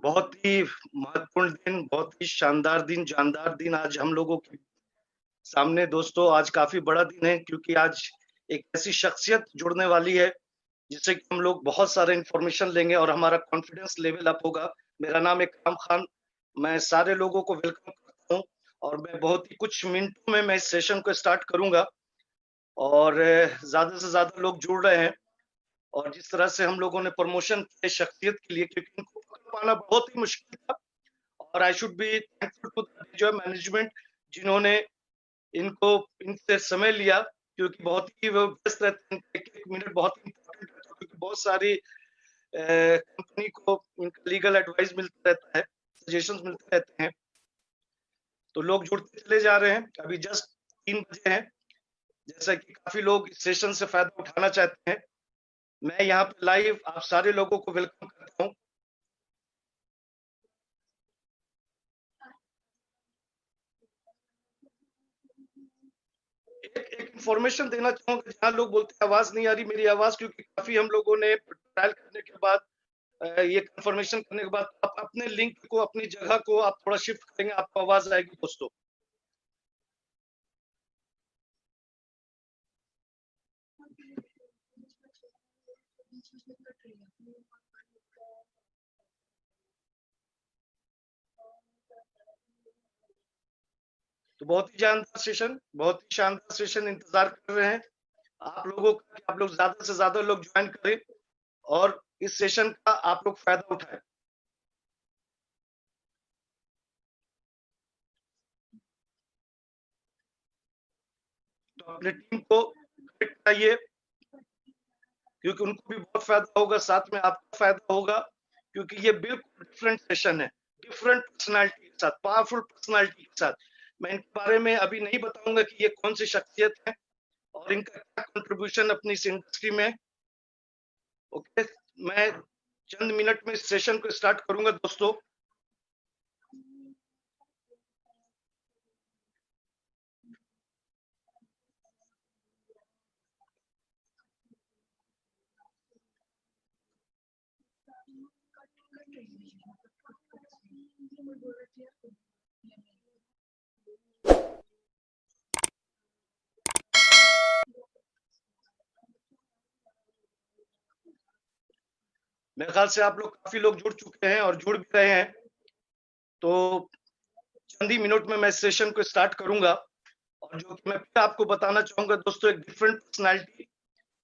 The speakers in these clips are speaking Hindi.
बहुत ही महत्वपूर्ण दिन, बहुत ही शानदार दिन, जानदार दिन आज हम लोगों के सामने दोस्तों आज काफ़ी बड़ा दिन है क्योंकि आज एक ऐसी शख्सियत जुड़ने वाली है, जिससे कि हम लोग बहुत सारे इन्फॉर्मेशन लेंगे और हमारा कॉन्फिडेंस लेवल अप होगा। मेरा नाम है इकराम खान, मैं सारे लोगों को वेलकम करता हूँ और मैं बहुत ही कुछ मिनटों में मैं इस सेशन को स्टार्ट करूँगा और ज़्यादा से ज़्यादा लोग जुड़ रहे हैं। और जिस तरह से हम लोगों ने प्रमोशन किया शख्सियत के लिए क्योंकि उनको पकड़ पाना बहुत ही मुश्किल था और I should be thankful to जो मैनेजमेंट जिन्होंने इनको इनसे समय लिया क्योंकि बहुत ही वो व्यस्त रहते हैं। एक-एक मिनट बहुत इम्पोर्टेंट रहता है क्योंकि बहुत सारी कंपनी को इनका लीगल एडवाइस मिलता रहता है, सजेशंस मिलते रहते हैं। तो लोग जुड़ते चले जा रहे हैं। अभी जस्ट 3 बजे हैं, जैसा कि काफ़ी लोग इस सेशन से फ़ायदा उठाना चाहते हैं। मैं यहाँ पे लाइव आप सारे लोगों को वेलकम करता हूँ। एक इन्फॉर्मेशन देना चाहूँगा जहाँ लोग बोलते हैं आवाज़ नहीं आ रही मेरी आवाज़ क्योंकि काफ़ी हम लोगों ने ट्रायल करने के बाद ये कन्फर्मेशन करने के बाद आप अपने लिंक को, अपनी जगह को आप थोड़ा शिफ्ट करेंगे, आपको आवाज़ आएगी दोस्तों। तो बहुत ही शानदार सेशन इंतज़ार कर रहे हैं आप लोगों का कि आप लोग ज़्यादा से ज़्यादा लोग जॉइन करें और इस सेशन का आप लोग फ़ायदा उठाएँ। तो अपनी टीम को कनेक्ट कराइए क्योंकि उनको भी बहुत फ़ायदा होगा, साथ में आपको फ़ायदा होगा क्योंकि ये बिल्कुल डिफरेंट सेशन है, डिफरेंट पर्सनैलिटी के साथ, पावरफुल पर्सनैलिटी के साथ। मैं इनके बारे में अभी नहीं बताऊँगा कि ये कौन-सी शख्सियत है और इनका क्या कंट्रीब्यूशन अपनी इस इंडस्ट्री में। ओके, मैं चंद मिनट में इस सेशन को स्टार्ट करूँगा दोस्तों। मेरे ख्याल से आप लोग काफ़ी लोग जुड़ चुके हैं और जुड़ भी रहे हैं। तो चंद ही मिनट में मैं इस सेशन को स्टार्ट करूँगा और जो कि मैं फिर आपको बताना चाहूँगा दोस्तों एक डिफरेंट पर्सनैलिटी,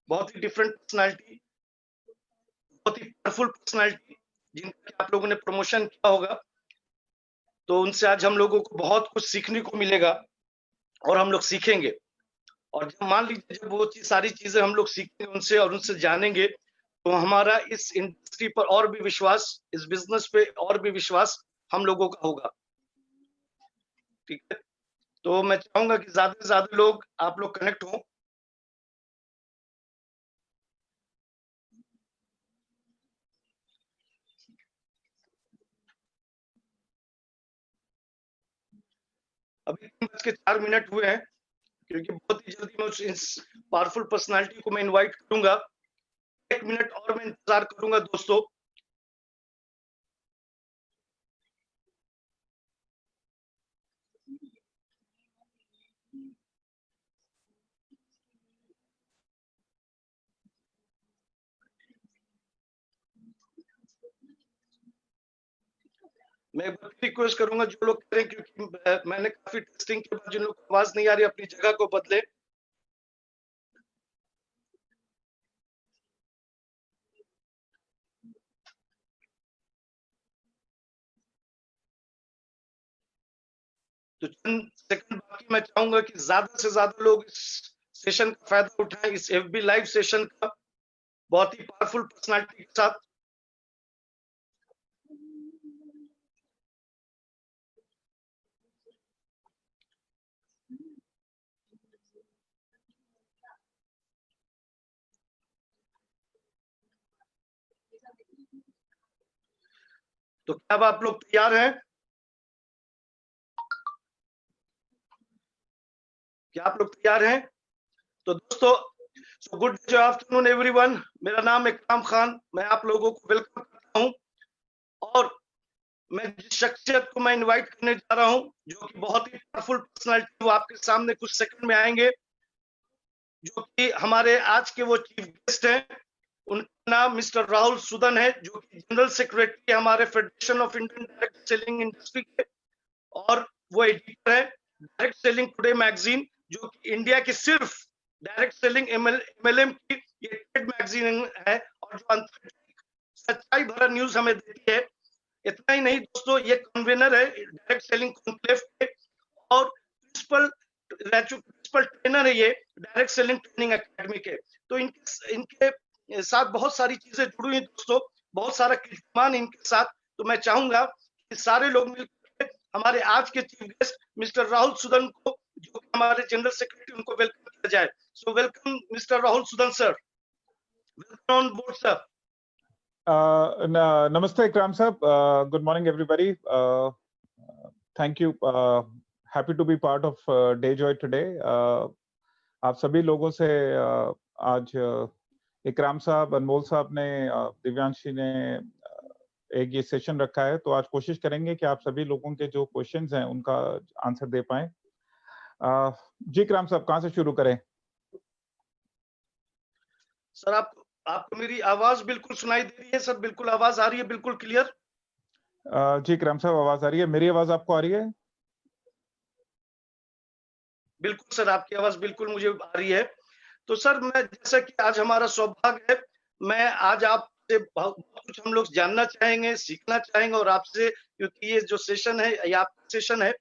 बहुत ही डिफरेंट पर्सनैलिटी, बहुत ही पावरफुल पर्सनैलिटी जिनका आप लोगों ने प्रमोशन किया होगा। तो उनसे आज हम लोगों को बहुत कुछ सीखने को मिलेगा और हम लोग सीखेंगे। और जब मान लीजिए जब वो सारी चीज़ें हम लोग सीखेंगे उनसे और उनसे जानेंगे, तो हमारा इस इंडस्ट्री पर और भी विश्वास, इस बिज़नेस पे और भी विश्वास हम लोगों का होगा। ठीक है? तो मैं चाहूँगा कि ज़्यादा से ज़्यादा लोग आप लोग कनेक्ट हों। अभी 3 बज के 4 मिनट हुए हैं क्योंकि बहुत ही जल्दी मैं इस पावरफुल पर्सनैलिटी को मैं इनवाइट करूँगा। 1 मिनट और मैं इंतज़ार करूँगा दोस्तों। मैं एक बार रिक्वेस्ट करूँगा जो लोग कह रहे हैं क्योंकि मैंने काफ़ी टेस्टिंग के बाद जिन लोग को आवाज़ नहीं आ रही अपनी जगह को बदले। तो चंद सेकंड बाकी मैं चाहूँगा कि ज़्यादा से ज़्यादा लोग इस सेशन का फ़ायदा उठाएँ, इस एफबी लाइव सेशन का बहुत ही पावरफुल पर्सनैलिटी के साथ। तो क्या अब आप लोग तैयार हैं? क्या आप लोग तैयार हैं? तो दोस्तों गुड आफ्टरनून एवरीवन। मेरा नाम है इकराम खान, मैं आप लोगों को वेलकम करता हूँ और मैं जिस शख्सियत को मैं इनवाइट करने जा रहा हूं, जो कि बहुत ही पावरफुल पर्सनालिटी, वो आपके सामने कुछ सेकंड में आएंगे, जो कि हमारे आज के वो चीफ गेस्ट हैं। उनका नाम मिस्टर राहुल सुदन है, जो कि जनरल सेक्रेटरी हमारे federation of Indian direct selling industry के, और वो एडिटर है डायरेक्ट सेलिंग टुडे मैगजीन, जो कि इंडिया की सिर्फ डायरेक्ट सेलिंग एमएलएम की ये ट्रेड मैगजीन है, और जो सच्चाई भरा न्यूज हमें देती है। इतना ही नहीं दोस्तों, ये कन्वेनर है डायरेक्ट सेलिंग कॉन्क्लेव के, और प्रिंसिपल ट्रेनर है ये डायरेक्ट सेलिंग ट्रेनिंग एकेडमी के। तो इनके साथ बहुत सारी चीजें जुड़ी हुई दोस्तों, बहुत सारा कीर्तिमान इनके साथ। तो मैं चाहूंगा कि सारे लोग मिलकर हमारे आज के chief guest mister Rahul Sudan को, जो हमारे जनरल सेक्रेटरी, उनको वेलकम किया जाए। So welcome mister Rahul Sudan sir, welcome on board sir. Namaste, Ikram sir. Good morning, everybody. Thank you. Happy to be part of Dayjoy today. आप सभी लोगों से आज इकराम साहब, अनमोल साहब ने, दिव्यांशी ने एक ये सेशन रखा है, तो आज कोशिश करेंगे कि आप सभी लोगों के जो क्वेश्चंस हैं उनका आंसर दे पाएं। जी इकराम साहब, कहाँ से शुरू करें? सर आपको मेरी आवाज बिल्कुल सुनाई दे रही है सर? बिल्कुल आवाज आ रही है, बिल्कुल क्लियर? जी इकराम साहब, आवाज आ रही है। मेरी आवाज आपको आ रही है? बिल्कुल सर, आपकी आवाज बिल्कुल मुझे आ रही है। तो सर, मैं जैसा कि आज हमारा सौभाग्य है, मैं आज आपसे बहुत कुछ हम लोग जानना चाहेंगे, सीखना चाहेंगे, और आपसे, क्योंकि ये जो सेशन है, ये आपका सेशन है।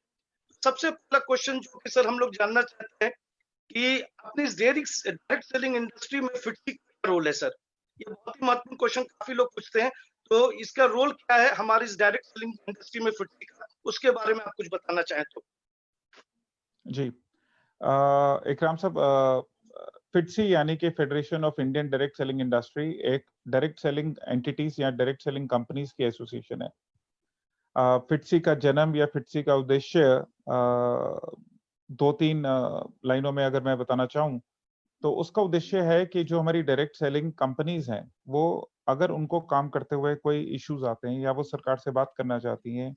सबसे पहला क्वेश्चन जो कि सर हम लोग जानना चाहते हैं कि अपनी इस डायरेक्ट सेलिंग इंडस्ट्री में फिटसी का रोल है सर। ये बहुत ही महत्वपूर्ण क्वेश्चन काफी लोग पूछते हैं, तो इसका रोल क्या है हमारी इस डायरेक्ट सेलिंग इंडस्ट्री में फिटसी का, उसके बारे में आप कुछ बताना चाहें तो। जी इकराम साहब, फिटसी यानी कि federation of Indian direct selling industry एक डायरेक्ट सेलिंग एंटिटीज या डायरेक्ट सेलिंग कंपनीज की एसोसिएशन है। फिटसी का जन्म या फिटसी का उद्देश्य दो तीन लाइनों में अगर मैं बताना चाहूँ, तो उसका उद्देश्य है कि जो हमारी डायरेक्ट सेलिंग कंपनीज हैं, वो अगर उनको काम करते हुए कोई इश्यूज आते हैं, या वो सरकार से बात करना चाहती हैं,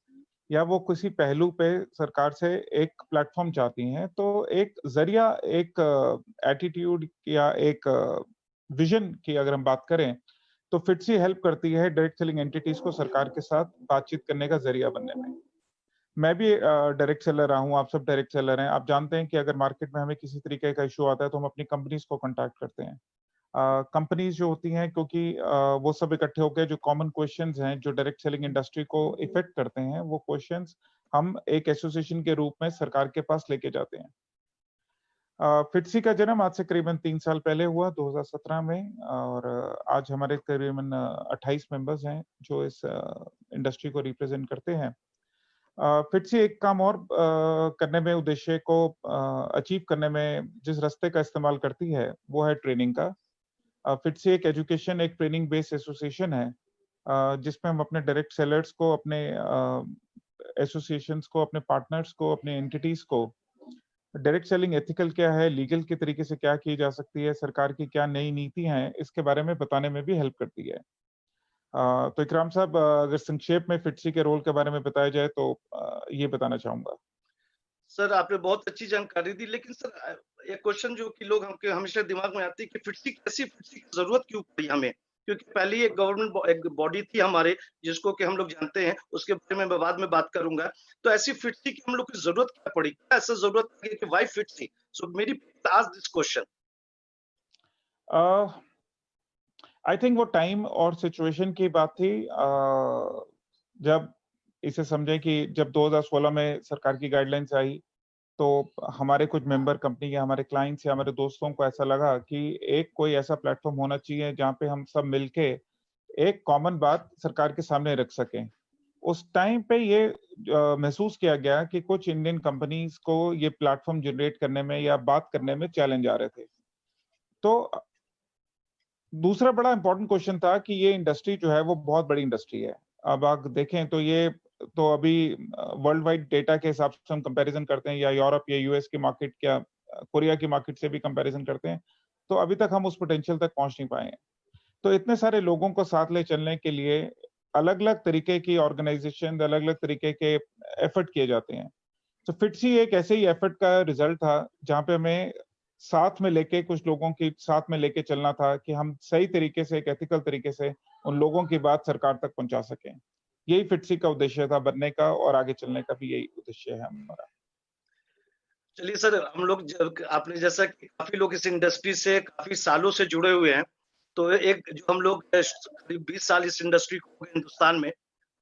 या वो किसी पहलू पे सरकार से एक प्लेटफॉर्म चाहती हैं, तो एक जरिया, एक एटीट्यूड या एक विजन की अगर हम बात करें, तो फिटसी हेल्प करती है डायरेक्ट सेलिंग एंटिटीज को सरकार के साथ बातचीत करने का जरिया बनने में। मैं भी डायरेक्ट सेलर रहा हूँ, आप सब डायरेक्ट सेलर हैं। आप जानते हैं कि अगर मार्केट में हमें किसी तरीके का इशू आता है तो हम अपनी कंपनीज को कांटेक्ट करते हैं। कंपनीज जो होती हैं, क्योंकि वो सब इकट्ठे होकर जो कॉमन क्वेश्चंस हैं जो डायरेक्ट सेलिंग इंडस्ट्री को इफेक्ट करते हैं, वो क्वेश्चंस हम एक एसोसिएशन के रूप में सरकार के पास लेके जाते हैं। फिटसी का जन्म आज से करीबन 3 साल पहले हुआ, 2017 में, और आज हमारे करीबन 28 मेंबर्स हैं जो इस इंडस्ट्री को रिप्रेजेंट करते हैं। फिटसी एक काम और करने में, उद्देश्य को अचीव करने में जिस रास्ते का इस्तेमाल करती है, वो है ट्रेनिंग का। फिटसी एक एजुकेशन, एक ट्रेनिंग बेस्ड एसोसिएशन है, जिसमें हम अपने डायरेक्ट सेलर्स को, अपने एसोसिएशंस को, अपने पार्टनर्स को, अपने एंटिटीज को डायरेक्ट सेलिंग एथिकल क्या है, लीगल के तरीके से क्या की जा सकती है, सरकार की क्या नई नीति हैं, इसके बारे में बताने में भी हेल्प करती है। तो इकराम साहब, अगर संक्षेप में फिटसी के रोल के बारे में बताया जाए तो ये बताना चाहूंगा। सर, आपने बहुत अच्छी जानकारी दी, लेकिन सर एक क्वेश्चन जो कि लोग हमके हमेशा दिमाग में आती है कि फिटसी की जरूरत क्यों पड़ी हमें? क्योंकि पहले ही एक गवर्नमेंट एक बॉडी थी हमारे, जिसको कि हम लोग जानते हैं, उसके बारे में मैं बाद में बात करूंगा। तो ऐसी फिटसी की हम लोग की जरूरत क्या पड़ी? क्या ऐसा जरूरत लगी कि व्हाई फिटसी? सो मेरी ask this question. I think वो टाइम और सिचुएशन की बात थी। जब इसे समझे कि जब 2016 में सरकार की गाइडलाइंस आई, तो हमारे कुछ मेंबर कंपनी या हमारे क्लाइंट्स या हमारे दोस्तों को ऐसा लगा कि एक कोई ऐसा प्लेटफॉर्म होना चाहिए जहाँ पे हम सब मिलके एक कॉमन बात सरकार के सामने रख सकें। उस टाइम पे ये महसूस किया गया कि कुछ इंडियन कंपनीज को ये प्लेटफॉर्म जनरेट करने में या बात करने में चैलेंज आ रहे थे। तो दूसरा बड़ा इंपॉर्टेंट क्वेश्चन था कि ये इंडस्ट्री जो है वो बहुत बड़ी इंडस्ट्री है। अब आप देखें तो ये तो अभी वर्ल्ड वाइड डेटा के हिसाब से हम कंपैरिजन करते हैं, या यूरोप या यूएस की मार्केट, क्या कोरिया की मार्केट से भी कंपैरिजन करते हैं, तो अभी तक हम उस पोटेंशियल तक पहुंच नहीं पाए हैं। तो इतने सारे लोगों को साथ ले चलने के लिए अलग-अलग तरीके की ऑर्गेनाइजेशन, अलग-अलग तरीके के एफर्ट किए जाते हैं। तो फिटसी एक ऐसे ही एफर्ट का रिजल्ट था, जहाँ पे हमें साथ में लेके कुछ लोगों की साथ में लेके चलना था कि हम सही तरीके से, एक एथिकल तरीके से उन लोगों की बात सरकार तक पहुँचा सकें। यही फिटसी का उद्देश्य था बनने का, और आगे चलने का भी यही उद्देश्य है हमारा। चलिए सर, हम लोग जब आपने जैसा कि काफ़ी लोग इस इंडस्ट्री से काफ़ी सालों से जुड़े हुए हैं, तो एक जो हम लोग करीब 20 साल इस इंडस्ट्री को हो गए हिंदुस्तान में,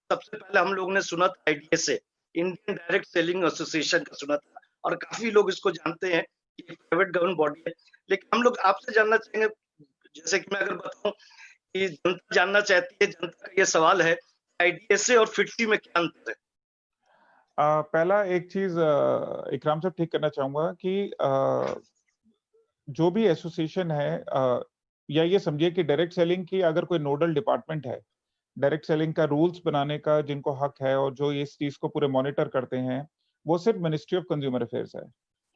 सबसे पहले हम लोगों ने सुना था IDSA, Indian direct selling association का सुना था, और काफ़ी लोग इसको जानते हैं कि ये प्राइवेट गवर्न बॉडी है। लेकिन हम लोग आपसे जानना चाहेंगे, जैसे कि मैं अगर बताऊँ कि जनता जानना चाहती है, जनता का ये सवाल है, आईडीएसए और फिटसी में क्या अंतर है? पहला एक चीज़ इकराम साहब ठीक करना चाहूँगा कि जो भी एसोसिएशन है, या ये समझिए कि डायरेक्ट सेलिंग की अगर कोई नोडल डिपार्टमेंट है, डायरेक्ट सेलिंग का रूल्स बनाने का जिनको हक है और जो इस चीज़ को पूरे मॉनिटर करते हैं, वो सिर्फ़ मिनिस्ट्री ऑफ कंज्यूमर अफेयर्स है।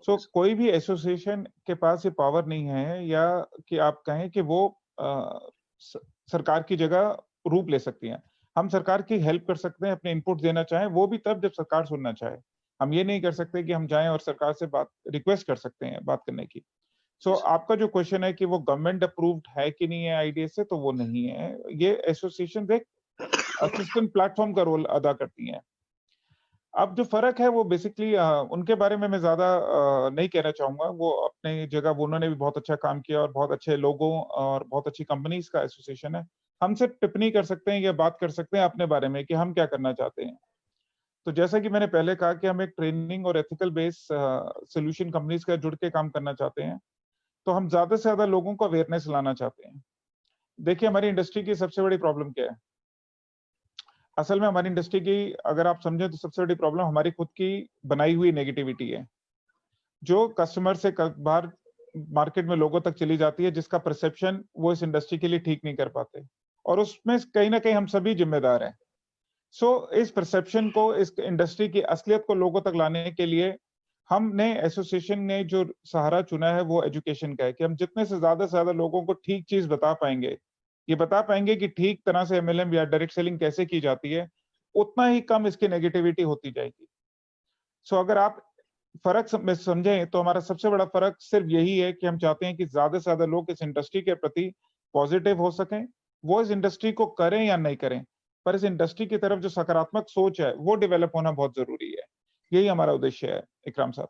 सो कोई भी एसोसिएशन के पास ये पावर नहीं है, या कि आप कहें कि वो अ, स सरकार की जगह रूप ले सकती हैं। हम सरकार की हेल्प कर सकते हैं, अपने इनपुट देना चाहें, वो भी तब जब सरकार सुनना चाहे। हम ये नहीं कर सकते कि हम जाएँ और सरकार से बात रिक्वेस्ट कर सकते हैं बात करने की। सो आपका जो क्वेश्चन है कि वो गवर्नमेंट अप्रूव्ड है कि नहीं है आईडीएस से, तो वो नहीं है। ये एसोसिएशंस एक असिस्टेंट प्लेटफ़ॉर्म का रोल अदा करती हैं। अब जो फ़र्क है वो बेसिकली उनके बारे में मैं ज़्यादा नहीं कहना चाहूँगा। वो अपनी जगह वो उन्होंने भी बहुत अच्छा काम किया और बहुत अच्छे लोगों और बहुत अच्छी कंपनीज़ का एसोसिएशन है। हम सिर्फ़ टिप्पणी कर सकते हैं या बात कर सकते हैं अपने बारे में कि हम क्या करना चाहते हैं। तो जैसा कि मैंने पहले कहा कि हम एक ट्रेनिंग और एथिकल बेस्ड सॉल्यूशन कंपनीज़ का जुड़ के काम करना चाहते हैं। तो हम ज़्यादा से ज़्यादा लोगों को अवेयरनेस लाना चाहते हैं। देखिए, हमारी इंडस्ट्री की सबसे बड़ी प्रॉब्लम क्या है? असल में हमारी इंडस्ट्री की अगर आप समझें तो सबसे बड़ी प्रॉब्लम हमारी खुद की बनाई हुई नेगेटिविटी है, जो कस्टमर से क बाहर मार्केट में लोगों तक चली जाती है, जिसका परसेप्शन वो इस इंडस्ट्री के लिए ठीक नहीं कर पाते, और उसमें कहीं न कहीं हम सभी ज़िम्मेदार हैं। इस परसेप्शन को, इस इंडस्ट्री की असलियत को लोगों तक लाने के लिए हमने एसोसिएशन ने जो सहारा चुना है वो एजुकेशन का है कि हम जितने से ज़्यादा लोगों को ठीक चीज़ बता पाएँगे, ये बता पाएँगे कि ठीक तरह से एमएलएम या डायरेक्ट सेलिंग कैसे की जाती है, उतना ही कम इसकी नेगेटिविटी होती जाएगी। अगर आप फ़र्क में समझें तो हमारा सबसे बड़ा फ़र्क सिर्फ़ यही है कि हम चाहते हैं कि ज़्यादा से ज़्यादा लोग इस इंडस्ट्री के प्रति पॉज़िटिव हो सकें। वो इस इंडस्ट्री को करें या नहीं करें, पर इस इंडस्ट्री की तरफ जो सकारात्मक सोच है, वो डेवलप होना बहुत ज़रूरी है। यही हमारा उद्देश्य है, इकराम साहब।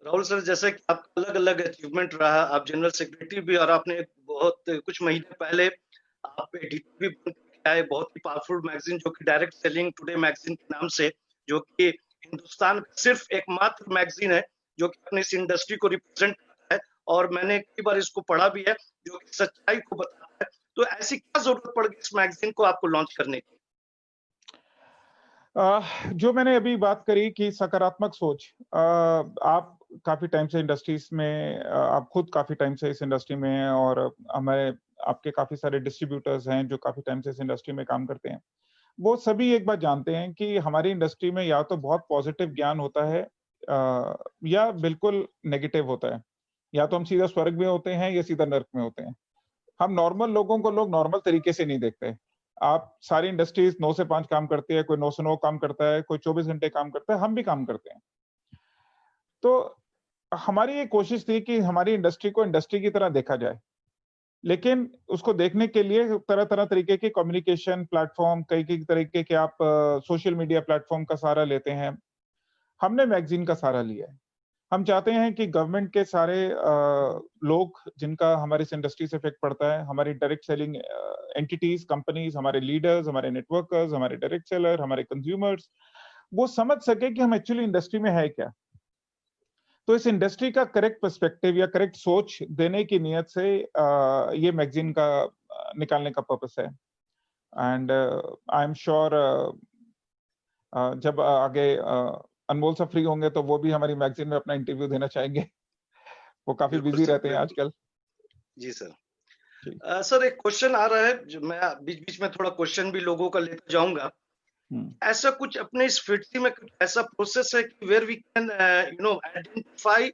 राहुल सर, जैसे कि आपका अलग-अलग अचीवमेंट रहा, आप जनरल सेक्रेटरी भी, और आपने बहुत कुछ महीने पहले आप एडिटर भी बन के आए, बहुत ही पावरफुल मैगज़ीन जो कि डायरेक्ट सेलिंग टुडे मैगज़ीन के नाम से, जो कि हिंदुस्तान का सिर्फ़ एकमात्र मैगज़ीन है, जो कि अपनी इस इंडस्ट्री को रिप्रेज़ेंट करता है, और मैंने कई बार इसको पढ़ा भी है, जो कि सच्चाई को बताता है। तो ऐसी क्या ज़रूरत पड़ गई इस मैगज़ीन को आपको लॉन्च करने की? जो मैंने अभी बात करी कि सकारात्मक सोच, आप काफ़ी टाइम से इंडस्ट्रीज़ में, आप खुद काफ़ी टाइम से इस इंडस्ट्री में हैं, और हमारे आपके काफ़ी सारे डिस्ट्रीब्यूटर्स हैं जो काफ़ी टाइम से इस इंडस्ट्री में काम करते हैं। वो सभी एक बात जानते हैं कि हमारी इंडस्ट्री में या तो बहुत पॉजिटिव ज्ञान होता है, या बिल्कुल नेगेटिव होता है। या तो हम सीधा स्वर्ग में होते हैं या सीधा नर्क में होते हैं। हम नॉर्मल लोगों को लोग नॉर्मल तरीके से नहीं देखते। आप सारी इंडस्ट्रीज़ 9 से 5 काम करती है, कोई 9 से 9 काम करता है, कोई 24 घंटे काम करता है, हम भी काम करते हैं। तो हमारी ये कोशिश थी कि हमारी इंडस्ट्री को इंडस्ट्री की तरह देखा जाए। लेकिन उसको देखने के लिए तरह-तरह तरीके के कम्युनिकेशन प्लेटफ़ॉर्म, कई-कई तरीके के आप सोशल मीडिया प्लेटफ़ॉर्म का सहारा लेते हैं। हमने मैगज़ीन का सहारा लिया है। हम चाहते हैं कि गवर्नमेंट के सारे लोग जिनका हमारी इस इंडस्ट्री से इफ़ेक्ट पड़ता है, हमारी डायरेक्ट सेलिंग एंटिटीज़, कंपनीज़, हमारे लीडर्स, हमारे नेटवर्कर्स, हमारे डायरेक्ट सेलर, हमारे कंज्यूमर्स, वो समझ सके कि हम एक्चुअली इंडस्ट्री में है क्या। तो इस इंडस्ट्री का करेक्ट पर्सपेक्टिव या करेक्ट सोच देने की नियत से ये मैगज़ीन का निकालने का पर्पस है। एंड आई एम श्योर जब आगे अनमोल साहब फ्री होंगे तो वो भी हमारी मैगज़ीन में अपना इंटरव्यू देना चाहेंगे। वो काफ़ी बिल्कुल बिज़ी सर, रहते हैं बिल्कुल। आजकल। जी सर। जी। सर, एक क्वेश्चन आ रहा है, जो मैं बीच-बीच में थोड़ा क्वेश्चन भी लोगों का लेता जाऊँगा। हुँ। ऐसा कुछ अपने इस फील्ड में कुछ ऐसा प्रोसेस है कि वेयर वी कैन आइडेंटिफाई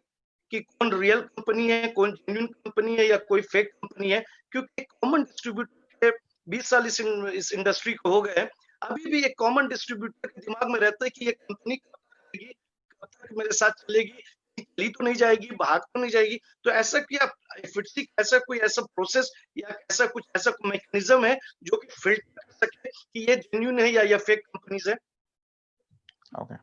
कि कौन रियल कंपनी है, कौन जेन्युइन कंपनी है या कोई फेक कंपनी है? क्योंकि कॉमन डिस्ट्रीब्यूटर के 20 साल इस इंडस्ट्री को हो गए हैं, अभी भी एक कॉमन डिस्ट्रीब्यूटर के दिमाग में रहता है कि ये कंपनी कब तक चलेगी, कब तक मेरे साथ चलेगी, चली तो नहीं जाएगी, भाग तो नहीं जाएगी। तो ऐसा क्या फिटसी ऐसा कोई ऐसा प्रोसेस या ऐसा कुछ ऐसा मैकेनिज्म है जो कि फिल्टर कर सके कि ये जेन्युइन है या ये फेक कंपनीज है? ओके।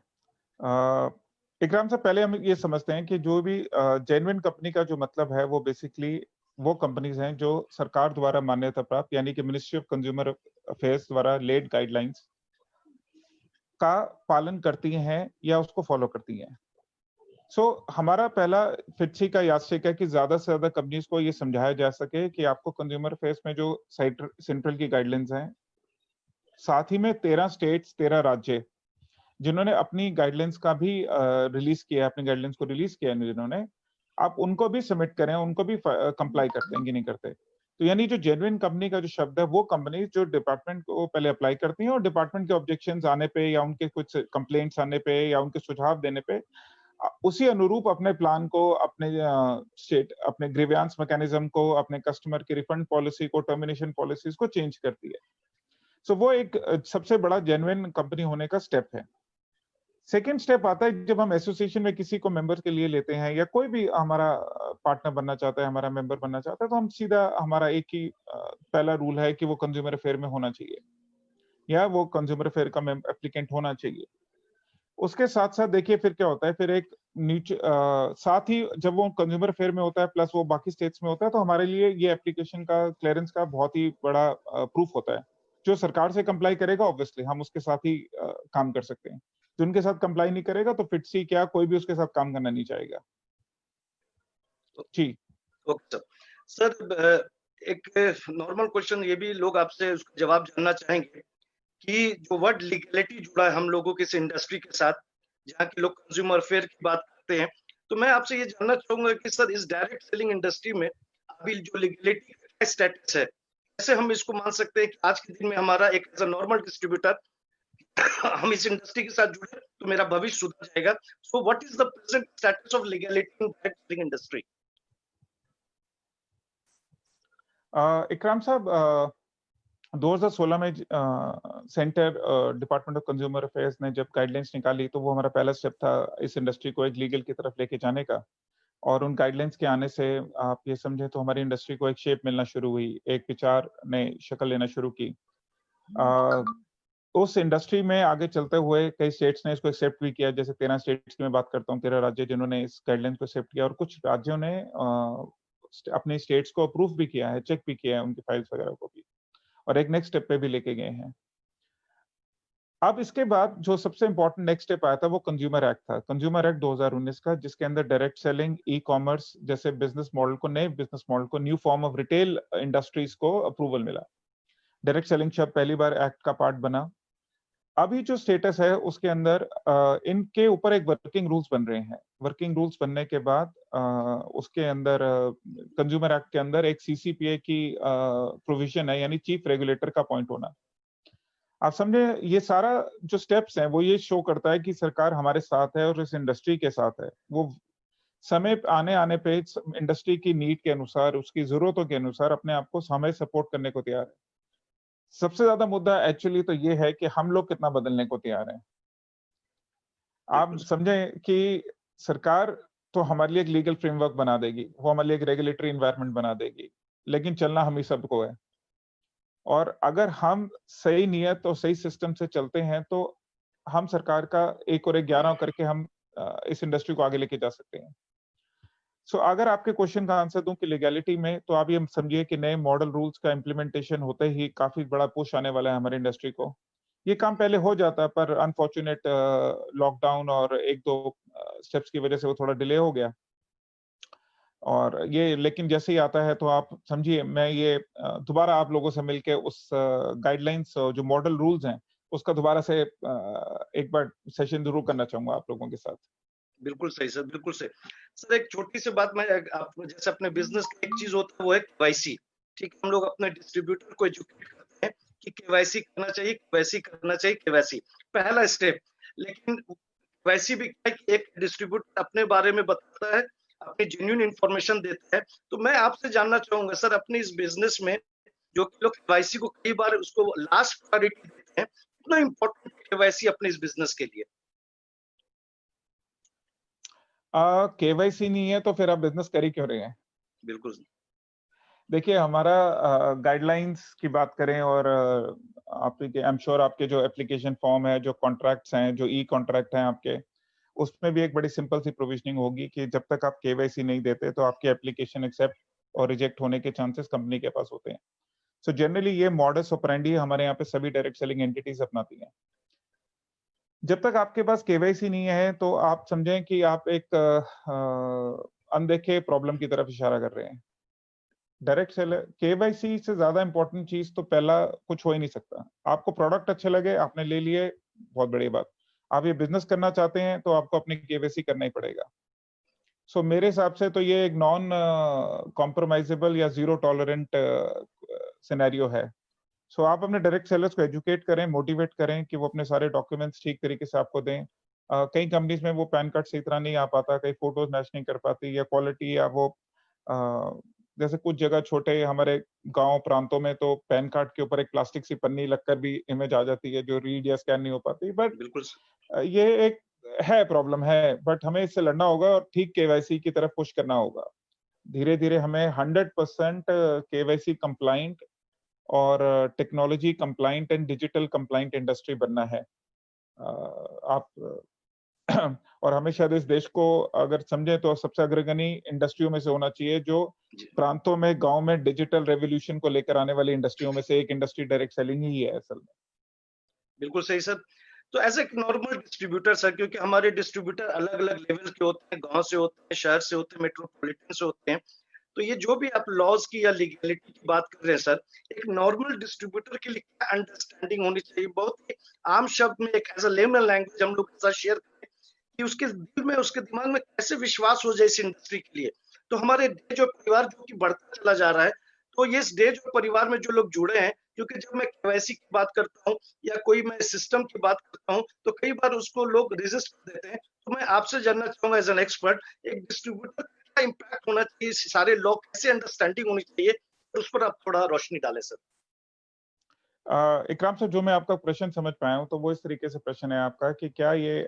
इकराम साहब, पहले हम ये समझते हैं कि जो भी जेन्युइन कंपनी का जो मतलब है वो बेसिकली वो कंपनीज हैं जो सरकार द्वारा मान्यता प्राप्त, यानी कि मिनिस्ट्री ऑफ कंज्यूमर अफेयर्स द्वारा लेड गाइडलाइंस का पालन करती हैं या उसको फॉलो करती हैं। हमारा पहला फिटसी का यादस्टिक है कि ज्यादा से ज्यादा कंपनीज को ये समझाया जा सके कि आपको कंज्यूमर अफेयर्स में जो सेंट्रल की गाइडलाइंस हैं, साथ ही में 13 स्टेट्स 13 राज्य जिन्होंने अपनी गाइडलाइंस का भी रिलीज किया है, अपनी गाइडलाइंस को रिलीज किया है जिन्होंने, आप उनको भी सबमिट करें, उनको भी कंप्लाई करते हैं कि नहीं करते। तो यानी जो जेन्युइन कंपनी का जो शब्द है, वो कंपनी जो डिपार्टमेंट को पहले अप्लाई करती हैं और डिपार्टमेंट के ऑब्जेक्शंस आने पे या उनके कुछ कंप्लेंट्स आने पे या उनके सुझाव देने पे उसी अनुरूप अपने प्लान को, अपने ग्रीवियंस मैकेनिज्म को, अपने कस्टमर की रिफंड पॉलिसी को, टर्मिनेशन पॉलिसीज को चेंज करती है। वो एक सबसे बड़ा जेन्युइन कंपनी होने का स्टेप है। सेकेंड स्टेप आता है जब हम एसोसिएशन में किसी को मेंबर के लिए लेते हैं या कोई भी हमारा पार्टनर बनना चाहता है, हमारा मेंबर बनना चाहता है, तो हम सीधा, हमारा एक ही पहला रूल है कि वो कंज्यूमर अफेयर में होना चाहिए या वो कंज्यूमर अफेयर का एप्लीकेंट होना चाहिए। उसके साथ साथ देखिए फिर क्या होता है, फिर एक नीचे साथ ही जब वो कंज्यूमर अफेयर में होता है प्लस वो बाकी स्टेट्स में होता है, तो हमारे लिए ये एप्लीकेशन का क्लियरेंस का बहुत ही बड़ा प्रूफ होता है। जो सरकार से कंप्लाई करेगा ऑब्वियसली हम उसके साथ ही काम कर सकते हैं, जो उनके साथ कंप्लाई नहीं करेगा तो फिटसी क्या कोई भी उसके साथ काम करना नहीं चाहेगा। जी। Okay sir. सर एक नॉर्मल क्वेश्चन ये भी लोग आपसे उसका जवाब जानना चाहेंगे कि जो वर्ड लीगलिटी जुड़ा है हम लोगों के इस इंडस्ट्री के साथ, जहाँ के लोग कंज्यूमर अफेयर की बात करते हैं, तो मैं आपसे ये जानना चाहूंगा कि सर इस डायरेक्ट सेलिंग इंडस्ट्री में अभी जो लीगलिटी का स्टेटस है, कैसे हम इसको मान सकते हैं कि आज के दिन में हमारा एक एज अ नॉर्मल डिस्ट्रीब्यूटर हम इस इंडस्ट्री के साथ जुड़े तो मेरा भविष्य सुधर जाएगा। So what is the present status of legality in direct selling industry? इकराम साहब, 2016 में centre department of consumer affairs ने जब गाइडलाइंस निकाली, तो वो हमारा पहला स्टेप था इस इंडस्ट्री को एक लीगल की तरफ लेके जाने का। और उन गाइडलाइंस के आने से आप ये समझे तो हमारी इंडस्ट्री को एक शेप मिलना शुरू हुई, एक विचार ने शक्ल लेना शुरू की। उस इंडस्ट्री में आगे चलते हुए कई स्टेट्स ने इसको एक्सेप्ट भी किया, जैसे 13 स्टेट्स की मैं बात करता हूँ, 13 राज्य जिन्होंने इस गाइडलाइंस को एक्सेप्ट किया, और कुछ राज्यों ने अपने स्टेट्स को अप्रूव भी किया है, चेक भी किया है उनकी फाइल्स वगैरह को भी, और एक नेक्स्ट स्टेप पे भी लेके गए हैं। अब इसके बाद जो सबसे इंपॉर्टेंट नेक्स्ट स्टेप आया था वो कंज्यूमर एक्ट था, कंज्यूमर एक्ट 2019 का, जिसके अंदर डायरेक्ट सेलिंग, ई कॉमर्स जैसे बिजनेस मॉडल को, नए बिजनेस मॉडल को, new form of retail industries को अप्रूवल मिला। डायरेक्ट सेलिंग शब्द पहली बार एक्ट का पार्ट बना। अभी जो स्टेटस है उसके अंदर इनके ऊपर एक वर्किंग रूल्स बन रहे हैं। वर्किंग रूल्स बनने के बाद उसके अंदर कंज्यूमर एक्ट के अंदर एक सीसीपीए की प्रोविजन है, यानी चीफ रेगुलेटर का अपॉइंट होना। आप समझे, ये सारा जो स्टेप्स हैं वो ये शो करता है कि सरकार हमारे साथ है और इस इंडस्ट्री के साथ है। वो समय आने पे इंडस्ट्री की नीड के अनुसार, उसकी जरूरतों के अनुसार अपने आप को हमें सपोर्ट करने को तैयार है। सबसे ज्यादा मुद्दा एक्चुअली तो ये है कि हम लोग कितना बदलने को तैयार हैं। आप समझें कि सरकार तो हमारे लिए एक लीगल फ्रेमवर्क बना देगी, वो हमारे लिए एक रेगुलेटरी एनवायरनमेंट बना देगी, लेकिन चलना हम ही सबको है। और अगर हम सही नियत और सही सिस्टम से चलते हैं तो हम सरकार का 1 और 1 11 करके हम इस इंडस्ट्री को आगे लेके जा सकते हैं। अगर आपके क्वेश्चन का आंसर दूं कि लीगैलिटी में, तो आप ये समझिए कि नए मॉडल रूल्स का इम्प्लीमेंटेशन होते ही काफी बड़ा पुश आने वाला है हमारी इंडस्ट्री को। ये काम पहले हो जाता है, पर अनफॉर्चुनेट लॉकडाउन और 1-2 स्टेप्स की वजह से वो थोड़ा डिले हो गया। और ये लेकिन जैसे ही आता है तो आप समझिए, मैं ये दोबारा आप लोगों से मिलके उस गाइडलाइंस जो मॉडल रूल्स हैं उसका दोबारा से एक बार सेशन जरूर करना चाहूंगा आप लोगों के साथ। बिल्कुल सही सर, बिल्कुल सही। सर एक छोटी सी बात, मैं आप जैसे अपने बिजनेस का एक चीज होता है वो है केवाईसी। ठीक है, हम लोग अपने डिस्ट्रीब्यूटर को एजुकेट करते हैं कि केवाईसी करना चाहिए, केवाईसी करना चाहिए, केवाईसी पहला स्टेप। लेकिन केवाईसी भी क्या है कि एक डिस्ट्रीब्यूटर अपने बारे में बताता है, अपनी जेन्युइन इंफॉर्मेशन देता है। तो मैं आपसे जानना चाहूंगा सर, अपने इस बिजनेस में जो कि लोग केवाईसी को कई बार उसको लास्ट प्रायोरिटी देते हैं, कितना इम्पोर्टेंट है केवाईसी अपने इस बिज़नेस के लिए? केवाईसी नहीं है तो फिर आप बिज़नेस कर ही क्यों रहे हैं? बिल्कुल, देखिए हमारा गाइडलाइंस की बात करें और आपके आई एम श्योर आपके जो एप्लीकेशन फॉर्म है, जो कॉन्ट्रैक्ट्स हैं, जो ई कॉन्ट्रैक्ट हैं आपके, उसमें भी एक बड़ी सिंपल सी प्रोविजनिंग होगी कि जब तक आप केवाईसी नहीं देते तो आपकी एप्लीकेशन एक्सेप्ट और रिजेक्ट होने के चांसेस कंपनी के पास होते हैं। सो जनरली ये मॉडस ऑपरेंडी हमारे यहाँ पे सभी डायरेक्ट सेलिंग एंटिटीज अपनाती हैं। जब तक आपके पास केवाईसी नहीं है तो आप समझें कि आप एक अनदेखे प्रॉब्लम की तरफ इशारा कर रहे हैं। डायरेक्ट सेलर केवाईसी से ज्यादा इंपॉर्टेंट चीज तो पहला कुछ हो ही नहीं सकता। आपको प्रोडक्ट अच्छे लगे, आपने ले लिए, बहुत बड़ी बात। आप ये बिजनेस करना चाहते हैं तो आपको अपनी केवाईसी करना ही पड़ेगा। सो मेरे हिसाब से तो ये एक नॉन कॉम्प्रोमाइजेबल या जीरो टॉलरेंट सिनेरियो है। सो आप अपने डायरेक्ट सेलर्स को एजुकेट करें, मोटिवेट करें कि वो अपने सारे डॉक्यूमेंट्स ठीक तरीके से आपको दें। कई कंपनीज में वो पैन कार्ड सही तरह नहीं आ पाता, कई फोटोज मैच नहीं कर पाती या क्वालिटी या वो जैसे कुछ जगह छोटे हमारे गांव प्रांतों में तो पैन कार्ड के ऊपर एक प्लास्टिक सी पन्नी लगकर भी इमेज आ जाती है जो रीड या स्कैन नहीं हो पाती। बट बिल्कुल। ये एक है प्रॉब्लम है, बट हमें इससे लड़ना होगा और ठीक केवाईसी की तरफ पुश करना होगा। धीरे धीरे हमें 100% केवाईसी कंप्लाइंट और technology compliant and digital compliant industry बनना है। आप और हमें शायद इस देश को अगर समझें तो सबसे अग्रगणी इंडस्ट्रियों में से होना चाहिए जो जी, प्रांतों में, गाँव में डिजिटल रेवोल्यूशन को लेकर आने वाली इंडस्ट्रियों में से एक इंडस्ट्री डायरेक्ट सेलिंग ही है असल में। बिल्कुल सही सर। तो एज़ एक नॉर्मल डिस्ट्रीब्यूटर सर, क्योंकि हमारे डिस्ट्रीब्यूटर अलग-अलग लेवल के होते हैं, गाँव से होते हैं, शहर से होते हैं, मेट्रोपॉलिटन से होते हैं। तो ये जो भी आप लॉज़ की या लीगैलिटी की बात कर रहे हैं सर, एक नॉर्मल डिस्ट्रीब्यूटर के लिए क्या अंडरस्टैंडिंग होनी चाहिए? बहुत ही आम शब्द में एक एज़ अ लेमन लैंग्वेज हम लोग के साथ शेयर करें कि उसके दिल में, उसके दिमाग में कैसे विश्वास हो जाए इस इंडस्ट्री के लिए। तो हमारे डे जो परिवार जो कि बढ़ता चला जा रहा है, तो ये इस डे जो परिवार में जो लोग जुड़े हैं, क्योंकि जब मैं केवाईसी की बात करता हूँ या कोई मैं सिस्टम की बात करता हूँ, तो कई बार उसको लोग रेज़िस्ट कर देते हैं। तो मैं आपसे जानना चाहूँगा एज़ एन एक्सपर्ट, एक डिस्ट्रीब्यूटर का क्या इम्पैक्ट होना चाहिए, सारे लोग कैसे अंडरस्टैंडिंग होनी चाहिए? उस पर आप थोड़ा रोशनी डालें सर। इकराम साहब, जो मैं आपका प्रश्न समझ पाया हूँ, तो वो इस तरीके से प्रश्न है आपका कि क्या ये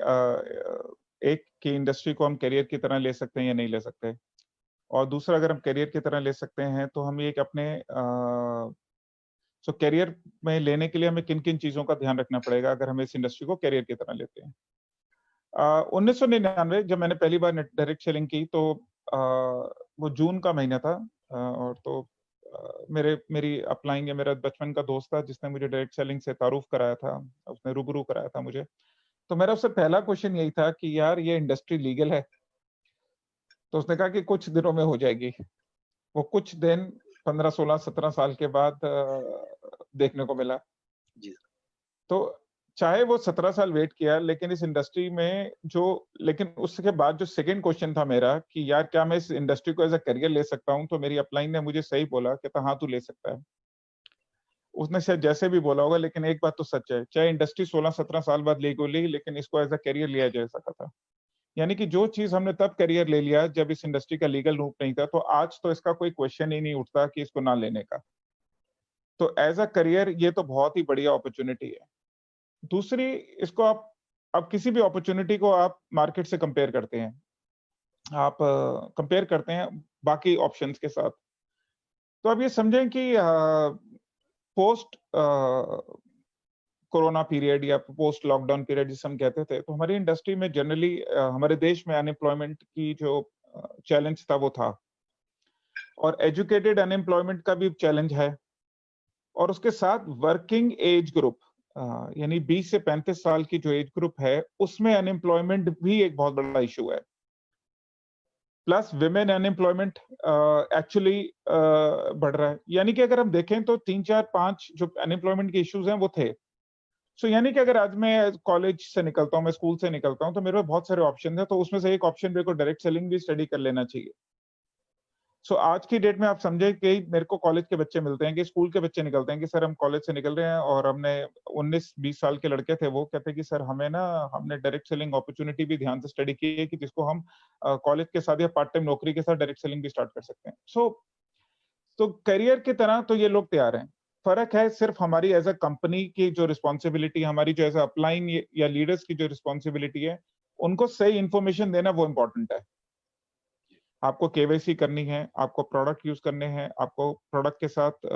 एक की इंडस्ट्री को हम करियर की तरह ले सकते हैं या नहीं ले सकते? और दूसरा अगर हम करियर की तरह ले सकते हैं, तो हम एक अपने करियर में लेने के लिए हमें किन-किन चीज़ों का ध्यान रखना पड़ेगा अगर हम इस इंडस्ट्री को करियर की तरह लेते हैं? 1999 जब मैंने पहली बार नेट डायरेक्ट सेलिंग की तो अ, वो जून का महीना था और तो मेरी अपलाइन या मेरा बचपन का दोस्त था जिसने मुझे डायरेक्ट सेलिंग से तारुफ कराया था, उसने रूबरू कराया था मुझे। तो मेरा उससे पहला क्वेश्चन यही था कि यार ये इंडस्ट्री लीगल है? तो उसने कहा कि कुछ दिनों में हो जाएगी। वो कुछ दिन 15, 16, 17 साल के बाद देखने को मिला। जी, तो चाहे वो 17 साल वेट किया लेकिन इस इंडस्ट्री में जो लेकिन उसके बाद जो सेकंड क्वेश्चन था मेरा कि यार क्या मैं इस इंडस्ट्री को एज़ अ करियर ले सकता हूँ? तो मेरी अपलाइन ने मुझे सही बोला, कहता हाँ, तू ले सकता है। उसने शायद जैसे भी बोला होगा लेकिन एक बात तो सच है, चाहे इंडस्ट्री 16-17 साल बाद लीगल हुई लेकिन इसको एज़ अ करियर लिया जा सका था। यानी कि जो चीज़ हमने तब करियर ले लिया जब इस इंडस्ट्री का लीगल रूप नहीं था, तो आज तो इसका कोई क्वेश्चन ही नहीं उठता कि इसको ना लेने का। तो एज़ अ करियर ये तो बहुत ही बढ़िया अपॉर्च्युनिटी है। दूसरी इसको आप किसी भी अपॉर्च्युनिटी को आप मार्केट से कंपेयर करते हैं। आप कंपेयर करते हैं बाकी ऑप्शंस के साथ। तो आप ये समझें कि पोस्ट कोरोना पीरियड या पोस्ट लॉकडाउन पीरियड जिसे हम कहते थे, तो हमारी इंडस्ट्री में जनरली हमारे देश में अनएम्प्लॉयमेंट की जो चैलेंज था वो था और एजुकेटेड अनएम्प्लॉयमेंट का भी चैलेंज है और उसके साथ वर्किंग एज ग्रुप यानी 20 से 35 साल की जो एज ग्रुप है, उसमें अनएम्प्लॉयमेंट भी एक बहुत बड़ा इश्यू है। प्लस विमेन अनएम्प्लॉयमेंट एक्चुअली बढ़ रहा है। यानी कि अगर हम देखें तो 3, 4, 5 जो अनएम्प्लॉयमेंट के इश्यूज हैं वो थे। सो यानी कि अगर आज मैं कॉलेज से निकलता हूँ, मैं स्कूल से निकलता हूँ, तो मेरे पास बहुत सारे ऑप्शन हैं, तो उसमें से एक ऑप्शन मेरे को डायरेक्ट सेलिंग भी स्टडी कर लेना चाहिए। सो आज की डेट में आप समझे कि मेरे को कॉलेज के बच्चे मिलते हैं कि स्कूल के बच्चे निकलते हैं कि सर हम कॉलेज से निकल रहे हैं और हमने 19-20 साल के लड़के थे वो कहते हैं कि सर हमें ना हमने डायरेक्ट सेलिंग अपॉर्चुनिटी भी ध्यान से स्टडी की है कि जिसको हम कॉलेज के साथ या पार्ट टाइम नौकरी के साथ डायरेक्ट सेलिंग भी स्टार्ट कर सकते हैं। सो तो करियर की तरह तो ये लोग तैयार हैं। फर्क है सिर्फ हमारी एज अ कंपनी की जो रिस्पॉन्सिबिलिटी, हमारी जो एज अ अपलाइन या लीडर्स की जो रिस्पॉन्सिबिलिटी है, उनको सही इंफॉर्मेशन देना वो इम्पोर्टेंट है। आपको केवाईसी करनी है, आपको प्रोडक्ट यूज करने हैं, आपको प्रोडक्ट के साथ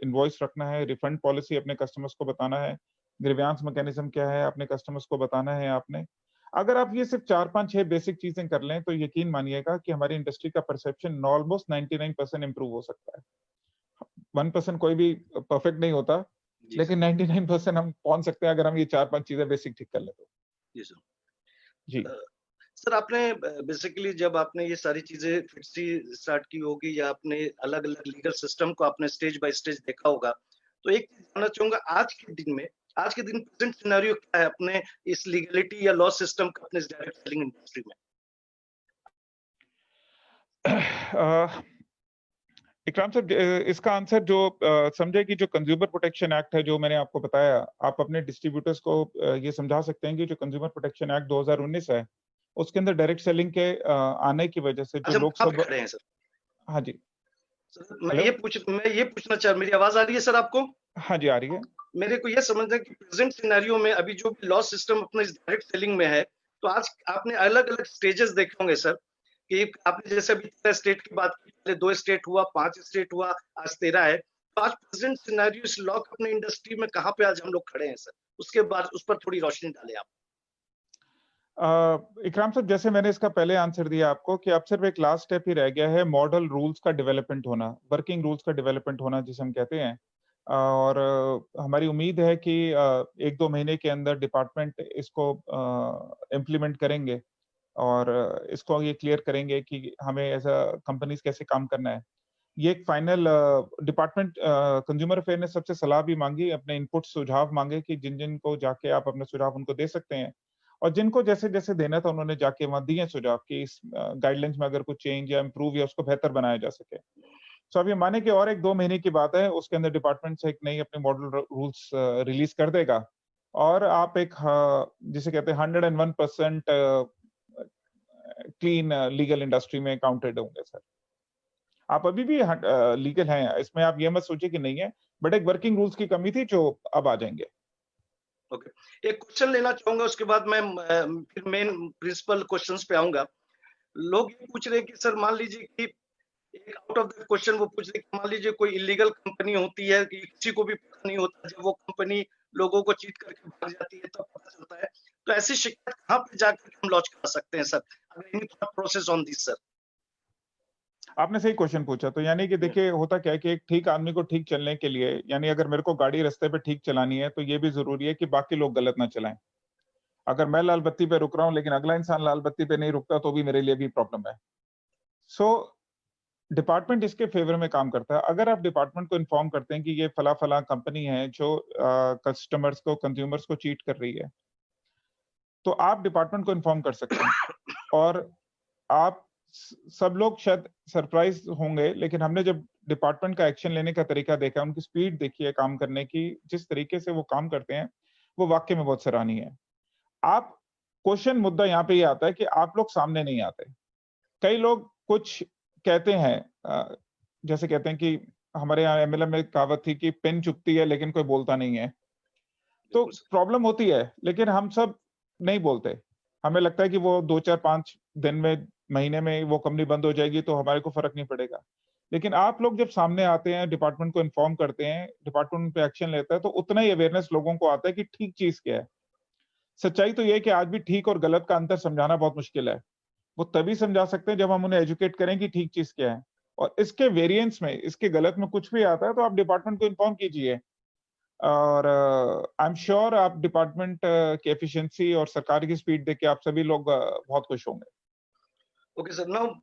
इनवॉइस रखना है, रिफंड पॉलिसी अपने कस्टमर्स को बताना है, ग्रीवियंस मैकेनिज्म क्या है अपने कस्टमर्स को बताना है आपने। अगर आप ये सिर्फ 4, 5, 6 बेसिक चीजें कर लें तो यकीन मानिएगा कि हमारी इंडस्ट्री का परसेप्शन ऑलमोस्ट 99% इंप्रूव हो सकता है। 1% कोई भी परफेक्ट नहीं होता, जी सर। लेकिन 99% हम पहुंच सकते हैं अगर हम ये 4-5 चीजें बेसिक ठीक कर लें तो। जी सर। जी। सर आपने बेसिकली जब आपने ये सारी चीजें फिर से स्टार्ट की होगी या आपने अलग-अलग लीगल सिस्टम को आपने स्टेज बाय स्टेज देखा होगा। तो एक चीज़ जानना चाहूँगा आज के दिन प्रेज़ेंट सिनेरियो क्या है अपने इस लीगैलिटी या लॉ सिस्टम का अपने इस डायरेक्ट सेलिंग इंडस्ट्री में? अ, इकराम साहब, इसका आंसर जो समझे कि जो कंज्यूमर प्रोटेक्शन एक्ट है जो मैंने आपको बताया, आप अपने डिस्ट्रीब्यूटर्स को ये समझा सकते हैं कि जो कंज्यूमर प्रोटेक्शन एक्ट 2019 है, उसके अंदर डायरेक्ट सेलिंग के आने की वजह से जो अच्छा, हम लोग कहाँ पे सब। खड़े हैं सर? हाँ जी। Sir hello. मैं ये पूछना चाह मेरी आवाज़ आ रही है सर आपको? हाँ जी, आ रही है। मेरे को ये समझना है कि प्रेज़ेंट सिनेरियो में अभी जो लॉ सिस्टम अपना इस डायरेक्ट सेलिंग में है, तो आज आपने अलग-अलग स्टेजेस देखे होंगे सर, कि आपने जैसे अभी 13 स्टेट की बात की, पहले 2 स्टेट हुआ, 5 स्टेट हुआ, आज 13 है। तो आज प्रेज़ेंट सिनेरियो इस लॉ के अपने इंडस्ट्री में कहाँ पे आज हम लोग खड़े हैं सर? उसके बाद उस पर थोड़ी रोशनी डालें आप। इकराम साहब, जैसे मैंने इसका पहले आंसर दिया आपको कि अब सिर्फ एक लास्ट स्टेप ही रह गया है, मॉडल रूल्स का डेवलपमेंट होना, वर्किंग रूल्स का डेवलपमेंट होना जिसे हम कहते हैं। और हमारी उम्मीद है कि 1-2 महीने के अंदर डिपार्टमेंट इसको इम्प्लीमेंट करेंगे और इसको ये क्लियर करेंगे कि हमें एज़ अ कंपनीज़ कैसे काम करना है। ये एक फाइनल डिपार्टमेंट कंज्यूमर अफेयर ने सबसे सलाह भी माँगी, अपने इनपुट सुझाव माँगे कि जिन-जिन को जाके आप अपने सुझाव उनको दे सकते हैं। और जिनको जैसे-जैसे देना था उन्होंने जाके वहाँ दिए सुझाव कि इस गाइडलाइंस में अगर कुछ चेंज या इम्प्रूव या उसको बेहतर बनाया जा सके। सो अब ये माने कि और 1-2 महीने की बात है, उसके अंदर डिपार्टमेंट से एक नई अपनी मॉडल रूल्स रिलीज़ कर देगा और आप एक जिसे कहते हैं 101% क्लीन लीगल इंडस्ट्री में काउंटेड होंगे सर। आप अभी भी लीगल हैं, इसमें आप ये मत सोचिए कि नहीं है, बट एक वर्किंग रूल्स की कमी थी जो अब आ जाएँगे। ओके। एक क्वेश्चन लेना चाहूँगा उसके बाद मैं फिर मेन प्रिंसिपल क्वेश्चन्स पे आऊँगा। लोग ये पूछ रहे हैं कि सर मान लीजिए कि एक आउट ऑफ द क्वेश्चन वो पूछ रहे हैं कि मान लीजिए कोई इल्लीगल कंपनी होती है कि किसी को भी पता नहीं होता जब वो कंपनी लोगों को चीट करके भाग जाती है तब पता चलता है। तो ऐसी शिकायत कहाँ पे जाकर के हम लॉन्च करा सकते हैं sir? Any thought process on this sir? आपने सही क्वेश्चन पूछा, तो यानी कि हुँ, देखिए होता क्या है कि एक ठीक आदमी को ठीक चलने के लिए यानी अगर मेरे को गाड़ी रास्ते पे ठीक चलानी है, तो ये भी ज़रूरी है कि बाकी लोग गलत ना चलाएँ। अगर मैं लाल बत्ती पे रुक रहा हूँ, लेकिन अगला इंसान लाल बत्ती पे नहीं रुकता, तो भी मेरे लिए भी प्रॉब्लम है। सो डिपार्टमेंट इसके फ़ेवर में काम करता है। अगर आप डिपार्टमेंट को इन्फॉर्म करते हैं कि ये फला-फला कंपनी है जो कस्टमर्स को, कंज्यूमर्स को चीट कर रही है, तो आप डिपार्टमेंट को इन्फॉर्म कर सकते हैं। और आप सब लोग शायद सरप्राइज़ होंगे, लेकिन हमने जब डिपार्टमेंट का एक्शन लेने का तरीका देखा, उनकी स्पीड देखी है काम करने की, जिस तरीके से वो काम करते हैं, वो वाक़ई में बहुत सराहनीय है। आप क्वेश्चन मुद्दा यहाँ पे ये आता है कि आप लोग सामने नहीं आते। कई लोग कुछ कहते हैं जैसे कहते हैं कि हमारे यहाँ एमएलए में कहावत थी कि पेन चुभती है लेकिन कोई बोलता नहीं है। तो बिल्कुल सर। प्रॉब्लम होती है, लेकिन हम सब नहीं बोलते। हमें लगता है कि वो 2, 4, 5 दिन में, महीने में वो कंपनी बंद हो जाएगी तो हमारे को फ़र्क नहीं पड़ेगा। लेकिन आप लोग जब सामने आते हैं, डिपार्टमेंट को इन्फॉर्म करते हैं, डिपार्टमेंट उन पे एक्शन लेता है, तो उतना ही अवेयरनेस लोगों को आता है कि ठीक चीज़ क्या है। सच्चाई तो ये है कि आज भी ठीक और गलत का अंतर समझाना बहुत मुश्किल है। वो तभी समझा सकते हैं जब हम उन्हें एजुकेट करें कि ठीक चीज़ क्या है। और इसके वेरिएंस में, इसके गलत में कुछ भी आता है तो आप डिपार्टमेंट को इन्फॉर्म कीजिए। और आई एम श्योर आप डिपार्टमेंट की एफिशिएंसी और सरकार की स्पीड देख के आप सभी लोग बहुत खुश होंगे। ओके सर, नाउ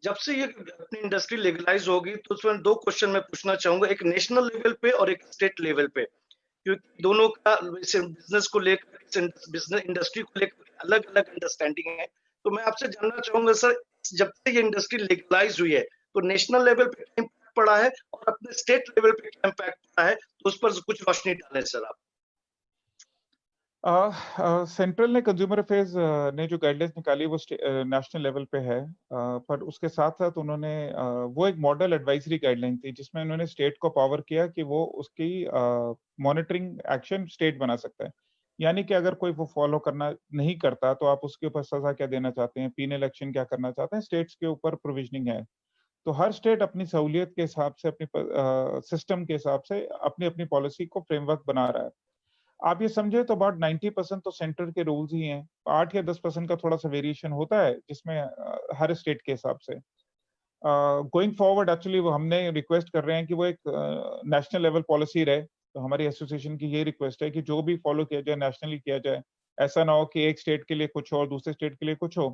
जब से ये अपनी इंडस्ट्री लीगलाइज़ होगी तो उसमें 2 क्वेश्चन मैं पूछना चाहूँगा, एक नेशनल लेवल पे और एक स्टेट लेवल पे। क्योंकि दोनों का वैसे बिज़नेस को लेकर बिज़नेस इंडस्ट्री को लेकर अलग-अलग अंडरस्टैंडिंग है। तो मैं आपसे जानना चाहूँगा सर, जब से ये इंडस्ट्री लीगलाइज़ हुई है, तो नेशनल लेवल पे क्या इम्पैक्ट पड़ा है और अपने स्टेट लेवल पे क्या इम्पैक्ट पड़ा है? तो उस पर कुछ रोशनी डालें सर आप। सेंट्रल ने कंज्यूमर अफेयर्स ने जो गाइडलाइंस निकाली वो नेशनल लेवल पे है, पर उसके साथ साथ उन्होंने वो एक मॉडल एडवाइजरी गाइडलाइन थी जिसमें उन्होंने स्टेट को पावर किया कि वो उसकी मॉनिटरिंग एक्शन स्टेट बना सकता है। यानी कि अगर कोई वो फॉलो करना नहीं करता तो आप उसके ऊपर सजा क्या देना चाहते हैं, पीनल एक्शन क्या करना चाहते हैं, स्टेट्स के ऊपर प्रोविजनिंग है। तो हर स्टेट अपनी सहूलियत के हिसाब से, अपनी सिस्टम के हिसाब से अपनी अपनी पॉलिसी को फ्रेमवर्क बना रहा है। आप ये समझे तो अबाउट 90% तो सेंटर के रूल्स ही हैं। 8 या 10% का थोड़ा-सा वेरिएशन होता है जिसमें हर स्टेट के हिसाब से। गोइंग फॉरवर्ड एक्चुअली वो हमने रिक्वेस्ट कर रहे हैं कि वो एक नेशनल लेवल पॉलिसी रहे। तो हमारी एसोसिएशन की ये रिक्वेस्ट है कि जो भी फॉलो किया जाए नेशनली किया जाए। ऐसा ना हो कि एक स्टेट के लिए कुछ हो और दूसरे स्टेट के लिए कुछ हो।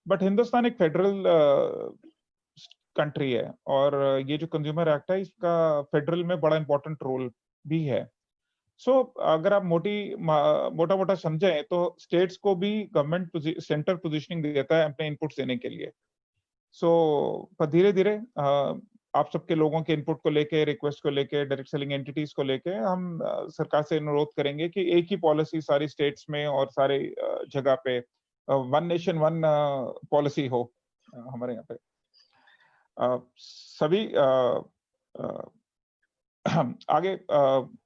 बट हिंदुस्तान एक फेडरल कंट्री है और ये जो कंज्यूमर एक्ट है इसका फेडरल में बड़ा इंपॉर्टेंट रोल भी है। सो अगर आप मोटा-मोटा समझें तो स्टेट्स को भी गवर्नमेंट सेंटर पोजीशनिंग देता है अपने इनपुट्स देने के लिए। सो पर धीरे-धीरे आप सबके लोगों के इनपुट को लेके, रिक्वेस्ट को लेके, डायरेक्ट सेलिंग एंटिटीज को लेके हम सरकार से अनुरोध करेंगे कि एक ही पॉलिसी सारी स्टेट्स में और सारे जगह पे वन नेशन वन पॉलिसी हो हमारे यहाँ पे। सभी अ, आगे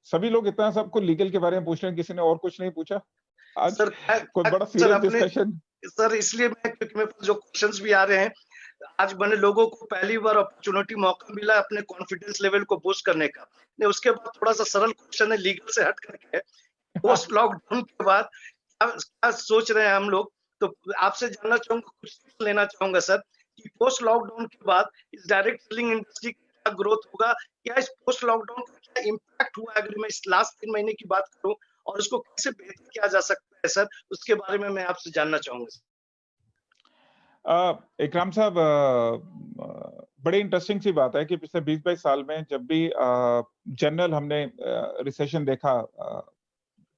सभी लोग इतना सबको लीगल के बारे में पूछ रहे हैं, किसी ने और कुछ नहीं पूछा? आज सर कोई बड़ा सर सीरियस अपने डिस्कशन। सर इसलिए मैं, क्योंकि मेरे पास जो क्वेश्चंस भी आ रहे हैं, आज मैंने लोगों को पहली बार अपॉर्चुनिटी मौका मिला अपने कॉन्फिडेंस लेवल को बूस्ट करने का। नहीं, उसके बाद थोड़ा-सा सरल क्वेश्चन है लीगल से हट करके, पोस्ट लॉकडाउन के बाद क्या क्या सोच रहे हैं हम लोग? तो आपसे जानना चाहूँगा, कुछ लेना चाहूँगा सर, कि पोस्ट लॉकडाउन के बाद इस डायरेक्ट सेलिंग इंडस्ट्री का क्या ग्रोथ होगा? क्या इस पोस्ट लॉकडाउन का क्या इम्पैक्ट हुआ है, अगर मैं इस लास्ट 3 महीने की बात करूँ, और उसको कैसे बेहतर किया जा सकता है सर? उसके बारे में मैं आपसे जानना चाहूँगा। इकराम साहब, बड़ी इंटरेस्टिंग सी बात है कि पिछले 20-22 साल में जब भी जनरल हमने रिसेशन देखा,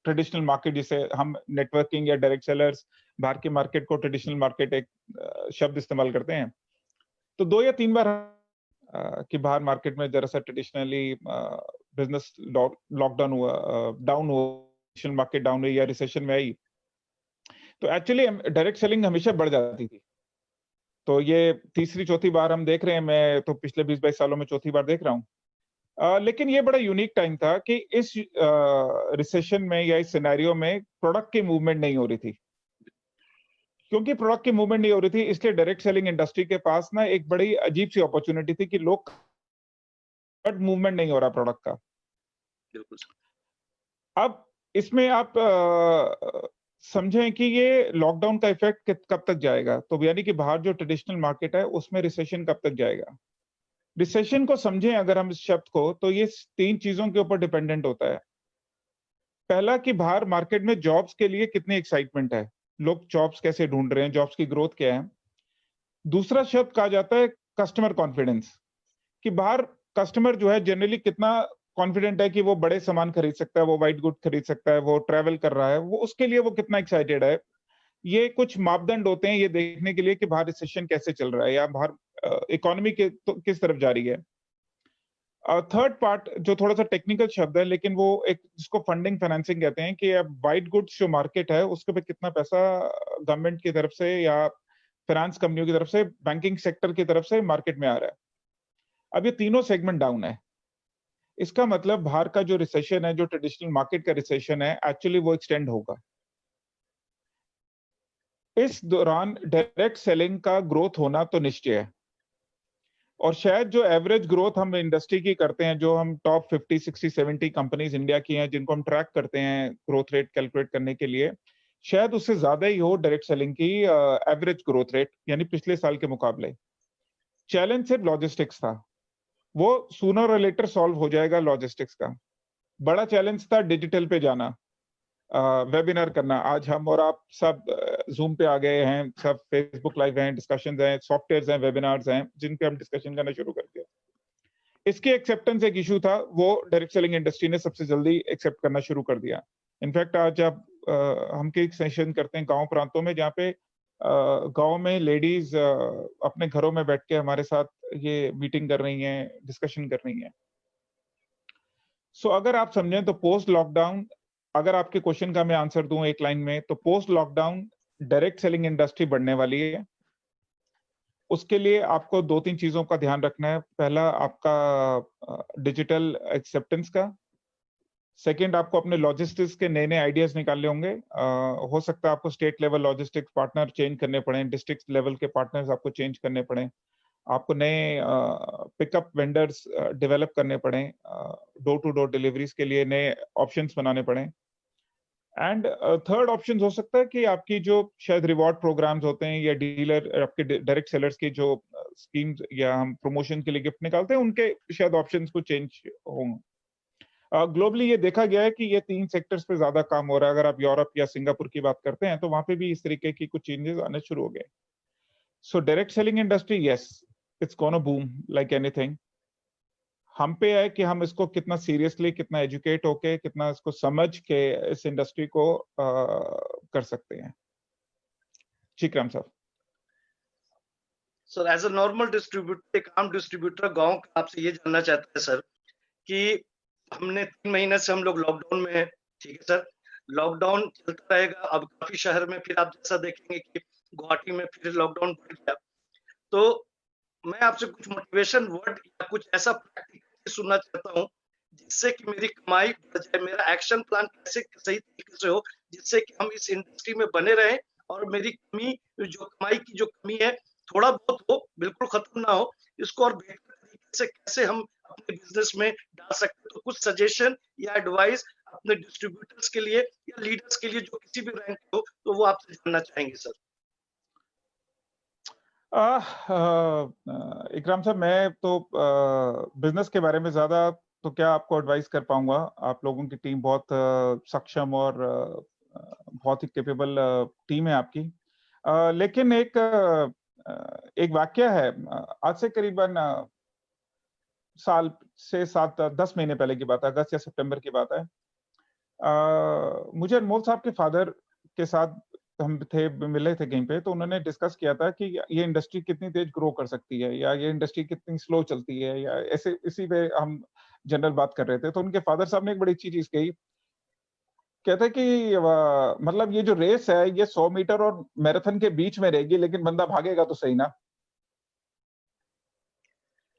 ट्रेडिशनल मार्केट जिसे हम नेटवर्किंग या डायरेक्ट सेलर्स बाहर की मार्केट को ट्रेडिशनल मार्केट एक शब्द इस्तेमाल करते हैं। तो 2 या 3 बार कि बाहर मार्केट में जरा-सा ट्रेडिशनली बिज़नेस लॉकडाउन हुआ, डाउन हुआ, ट्रेडिशनल मार्केट डाउन हुई या रिसेशन में आई। तो एक्चुअली डायरेक्ट सेलिंग हमेशा बढ़ जाती थी। तो ये तीसरी चौथी बार हम देख रहे हैं, मैं तो पिछले 20-22 सालों में चौथी बार देख रहा हूँ। लेकिन ये बड़ा यूनिक टाइम था कि इस रिसेशन में या इस सिनेरियो में प्रोडक्ट की मूवमेंट नहीं हो रही थी। क्योंकि प्रोडक्ट की मूवमेंट नहीं हो रही थी, इसलिए डायरेक्ट सेलिंग इंडस्ट्री के पास ना एक बड़ी अजीब-सी अपॉर्च्युनिटी थी कि लोग बट मूवमेंट नहीं हो रहा प्रोडक्ट का। बिल्कुल सर। अब इसमें आप समझें कि ये लॉकडाउन का इफेक्ट कब तक जाएगा? तो यानी कि बाहर जो ट्रेडिशनल मार्केट है, उसमें रिसेशन कब तक जाएगा? रिसेशन को समझें अगर हम इस शब्द को, तो ये 3 चीज़ों के ऊपर डिपेंडेंट होता है। पहला कि बाहर मार्केट में जॉब्स के लिए कितनी एक्साइटमेंट है, लोग जॉब्स कैसे ढूँढ रहे हैं, जॉब्स की ग्रोथ क्या है? दूसरा शब्द कहा जाता है कस्टमर कॉन्फिडेंस, कि बाहर कस्टमर जो है जनरली कितना कॉन्फिडेंट है कि वो बड़े सामान खरीद सकता है, वो व्हाइट गुड खरीद सकता है, वो ट्रैवल कर रहा है, वो उसके लिए वो कितना एक्साइटेड है। ये कुछ मापदंड होते हैं ये देखने के लिए कि बाहर रिसेशन कैसे चल रहा है या बाहर इकोनॉमी के तो किस तरफ जा रही है। थर्ड पार्ट जो थोड़ा-सा टेक्निकल शब्द है लेकिन वो एक जिसको फंडिंग फाइनेंसिंग कहते हैं कि अब व्हाइट गुड्स जो मार्केट है उसके पे कितना पैसा गवर्नमेंट की तरफ से या फाइनेंस कंपनियों की तरफ से, बैंकिंग सेक्टर की तरफ से मार्केट में आ रहा है। अब ये तीनों सेगमेंट डाउन है। इसका मतलब बाहर का जो रिसेशन है, जो ट्रेडिशनल मार्केट का रिसेशन है, एक्चुअली वो एक्सटेंड होगा। इस दौरान डायरेक्ट सेलिंग का ग्रोथ होना तो निश्चय है। और शायद जो एवरेज ग्रोथ हम इंडस्ट्री की करते हैं, जो हम टॉप 50, 60, 70 कंपनीज इंडिया की हैं, जिनको हम ट्रैक करते हैं ग्रोथ रेट कैलकुलेट करने के लिए, शायद उससे ज्यादा ही हो डायरेक्ट सेलिंग की एवरेज ग्रोथ रेट, यानी पिछले साल के मुकाबले। चैलेंज सिर्फ लॉजिस्टिक्स था, वो सूनर और लेटर सॉल्व हो जाएगा लॉजिस्टिक्स का। बड़ा चैलेंज था डिजिटल पे जाना, वेबिनार करना। आज हम और आप सब ज़ूम पे आ गए हैं, सब फेसबुक लाइव हैं, डिस्कशंस हैं, सॉफ्टवेयर्स हैं, वेबिनार्स हैं, जिन पे हम डिस्कशन करना शुरू कर दिया। इसकी एक्सेप्टेंस एक इश्यू था, वो डायरेक्ट सेलिंग इंडस्ट्री ने सबसे जल्दी एक्सेप्ट करना शुरू कर दिया। इनफैक्ट आज आप हम कई सेशन करते हैं गाँव प्रांतों में जहाँ पे गाँव में लेडीज़ अपने घरों में बैठ के हमारे साथ ये मीटिंग कर रही हैं, डिस्कशन कर रही हैं। सो अगर आप समझें तो पोस्ट लॉकडाउन अगर आपके क्वेश्चन का मैं आंसर दूं एक लाइन में, तो post lockdown direct selling industry बढ़ने वाली है। उसके लिए आपको 2-3 चीजों का ध्यान रखना है। पहला, आपका डिजिटल एक्सेप्टेंस का। सेकंड, आपको अपने लॉजिस्टिक्स के नए-नए आइडियाज निकालने होंगे। हो सकता है आपको state level logistics partner change करने पड़े, डिस्ट्रिक्ट लेवल के पार्टनर्स आपको चेंज करने पड़े। आपको नए पिकअप वेंडर्स डेवलप करने पड़े, डोर टू डोर डिलीवरीज के लिए नए ऑप्शंस बनाने पड़े। एंड थर्ड ऑप्शन हो सकता है कि आपकी जो शायद रिवॉर्ड प्रोग्राम्स होते हैं या डीलर आपके डायरेक्ट सेलर्स की जो स्कीम्स या हम प्रमोशन के लिए गिफ्ट निकालते हैं, उनके शायद ऑप्शंस को चेंज हों। ग्लोबली ये देखा गया है कि ये 3 सेक्टर्स पे ज्यादा काम हो रहा है। अगर आप यूरोप या सिंगापुर की बात करते हैं, तो वहां पे भी इस तरीके की कुछ चेंजेस आने शुरू हो गए। So direct selling industry, yes, it's gonna boom like anything. हम पे है कि हम इसको कितना सीरियसली, कितना एजुकेट होके, कितना इसको समझ के इस इंडस्ट्री को कर सकते हैं। ठीक, Ram Sahab. Sir as a normal distributor, एक आम डिस्ट्रीब्यूटर गांव का आपसे ये जानना चाहता है सर कि हमने 3 महीने से हम लोग लॉकडाउन में हैं, ठीक है सर। लॉकडाउन चलता रहेगा, अब काफ़ी शहर में फिर आप जैसा देखेंगे कि गुवाहाटी में फिर लॉकडाउन बढ़ गया। तो मैं आपसे कुछ मोटिवेशन वर्ड या कुछ ऐसा प्रैक्टिकली सुनना चाहता हूँ, जिससे कि मेरी कमाई बढ़ जाए, मेरा एक्शन प्लान कैसे सही तरीके से हो, जिससे कि हम इस इंडस्ट्री में बने रहें और मेरी कमी जो कमाई की जो कमी है, थोड़ा बहुत हो, बिल्कुल खत्म ना हो, इसको और बेहतर तरीके से कैसे हम अपने बिज़नेस में डाल सकते हैं। तो कुछ सजेशन या एडवाइस अपने डिस्ट्रीब्यूटर्स के लिए या लीडर्स के लिए जो किसी भी रैंक पे हो, तो वो आपसे जानना चाहेंगे सर। इकराम साहब, मैं तो बिजनेस के बारे में ज्यादा तो क्या आपको एडवाइस कर पाऊंगा। आप लोगों की टीम बहुत सक्षम और बहुत ही कैपेबल टीम है आपकी। लेकिन एक वाक्य है, आज से करीबन साल से 7-10 महीने पहले की बात है, अगस्त या सितंबर की बात है। मुझे अनमोल साहब के फादर के साथ हम मिले थे कहीं पे, तो उन्होंने डिस्कस किया था कि ये इंडस्ट्री कितनी तेज ग्रो कर सकती है या ये इंडस्ट्री कितनी स्लो चलती है, या ऐसे इसी पे हम जनरल बात कर रहे थे। तो उनके फादर साहब ने एक बड़ी अच्छी चीज कही। कहते हैं कि मतलब ये जो रेस है, ये 100 मीटर और मैराथन के बीच में रहेगी, लेकिन बंदा भागेगा तो सही ना।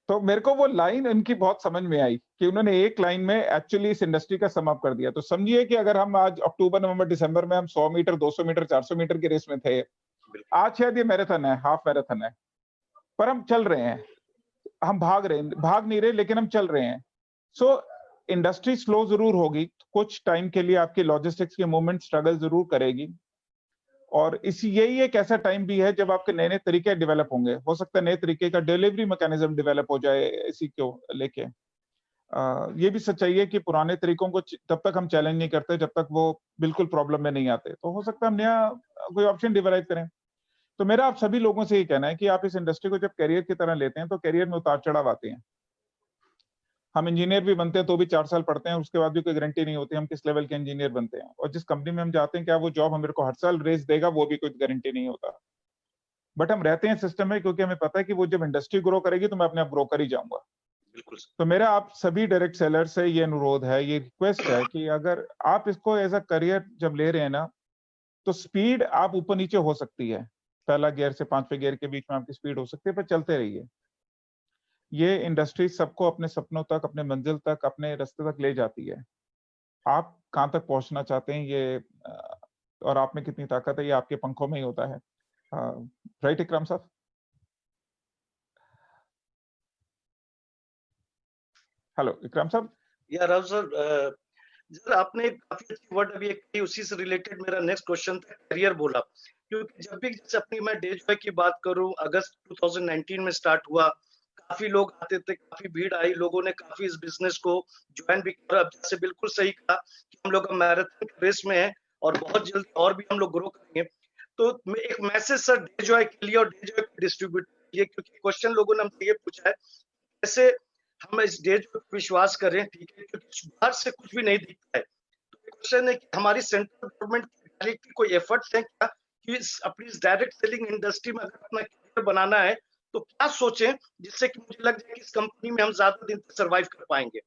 तो मेरे को वो लाइन इनकी बहुत समझ में आई कि उन्होंने एक लाइन में एक्चुअली इस इंडस्ट्री का सम अप कर दिया। तो समझिए कि अगर हम आज अक्टूबर, नवंबर, दिसंबर में हम 100 मीटर, 200 मीटर, 400 मीटर की रेस में थे, आज शायद ये मैराथन है, हाफ मैराथन है, पर हम चल रहे हैं, हम भाग नहीं रहे, लेकिन हम चल रहे हैं। सो इंडस्ट्री स्लो जरूर होगी, कुछ टाइम के लिए आपकी लॉजिस्टिक्स की मूवमेंट स्ट्रगल जरूर करेगी, और यही एक ऐसा टाइम भी है जब आपके नए-नए तरीके डेवलप होंगे। हो सकता है नए तरीके का डिलीवरी मैकेनिज्म डेवलप हो जाए इसी को लेके। ये भी सच्चाई है कि पुराने तरीकों को तब तक हम चैलेंज नहीं करते जब तक वो बिल्कुल प्रॉब्लम में नहीं आते। तो हो सकता है हम नया कोई ऑप्शन डेवलप करें। तो मेरा आप सभी लोगों से ये कहना है कि आप इस इंडस्ट्री को जब करियर की तरह लेते हैं, तो करियर में उतार-चढ़ाव आते हैं। हम इंजीनियर भी बनते हैं तो भी 4 साल पढ़ते हैं, उसके बाद भी कोई गारंटी नहीं होती हम किस लेवल के इंजीनियर बनते हैं। और जिस कंपनी में हम जाते हैं, क्या वो जॉब हमें को हर साल रेज़ देगा, वो भी कोई गारंटी नहीं होता। बट हम रहते हैं सिस्टम में, क्योंकि हमें पता है कि वो जब इंडस्ट्री ग्रो करेगी तो मैं अपने आप ग्रो कर ही जाऊँगा। बिल्कुल सर। तो मेरा आप सभी डायरेक्ट सेलर से ये अनुरोध है, ये रिक्वेस्ट है कि अगर आप इसको एज़ अ करियर जब ले रहे हैं ना, तो स्पीड आप ऊपर-नीचे हो सकती है। पहला गियर से 5वें गियर के बीच में आपकी स्पीड हो सकती है, पर चलते रहिए। ये इंडस्ट्री सबको अपने सपनों तक, अपने मंजिल तक, अपने रास्ते तक ले जाती है। आप कहाँ तक पहुँचना चाहते हैं, और आप में कितनी ताकत है, ये आपके पंखों में ही होता है। राइट इकराम साहब? हेलो इकराम साहब? या राव सर, सर आपने काफी अच्छी वर्ड अभी एक कही, उसी से रिलेटेड मेरा नेक्स्ट क्वेश्चन था, करियर बोला। क्योंकि जब भी जैसे अपनी मैं डे जॉय की बात करूं, अगस्त 2019 में स्टार्ट हुआ, काफी लोग आते थे, काफी भीड़ आई, लोगों ने काफी इस बिजनेस को ज्वाइन भी किया। अब जैसे बिल्कुल सही कहा कि हम लोग मैराथन रेस में हैं और बहुत जल्द और भी हम लोग ग्रो करेंगे। तो मैं एक मैसेज सर डे जॉय के लिए और डे जॉय के डिस्ट्रीब्यूटर के लिए, क्योंकि क्वेश्चन लोगों ने हमसे ये पूछा है कैसे हम इस डेज पे विश्वास करें, ठीक है, क्योंकि बाहर से कुछ भी नहीं दिखता है। तो क्वेश्चन है कि हमारी सेंट्रल गवर्नमेंट की कोई एफर्ट्स हैं क्या कि अपनी इस डायरेक्ट सेलिंग इंडस्ट्री में अगर अपना करियर बनाना है, तो क्या सोचें जिससे कि मुझे लग जाए कि इस कंपनी में हम ज्यादा दिन तक सर्वाइव कर पाएंगे।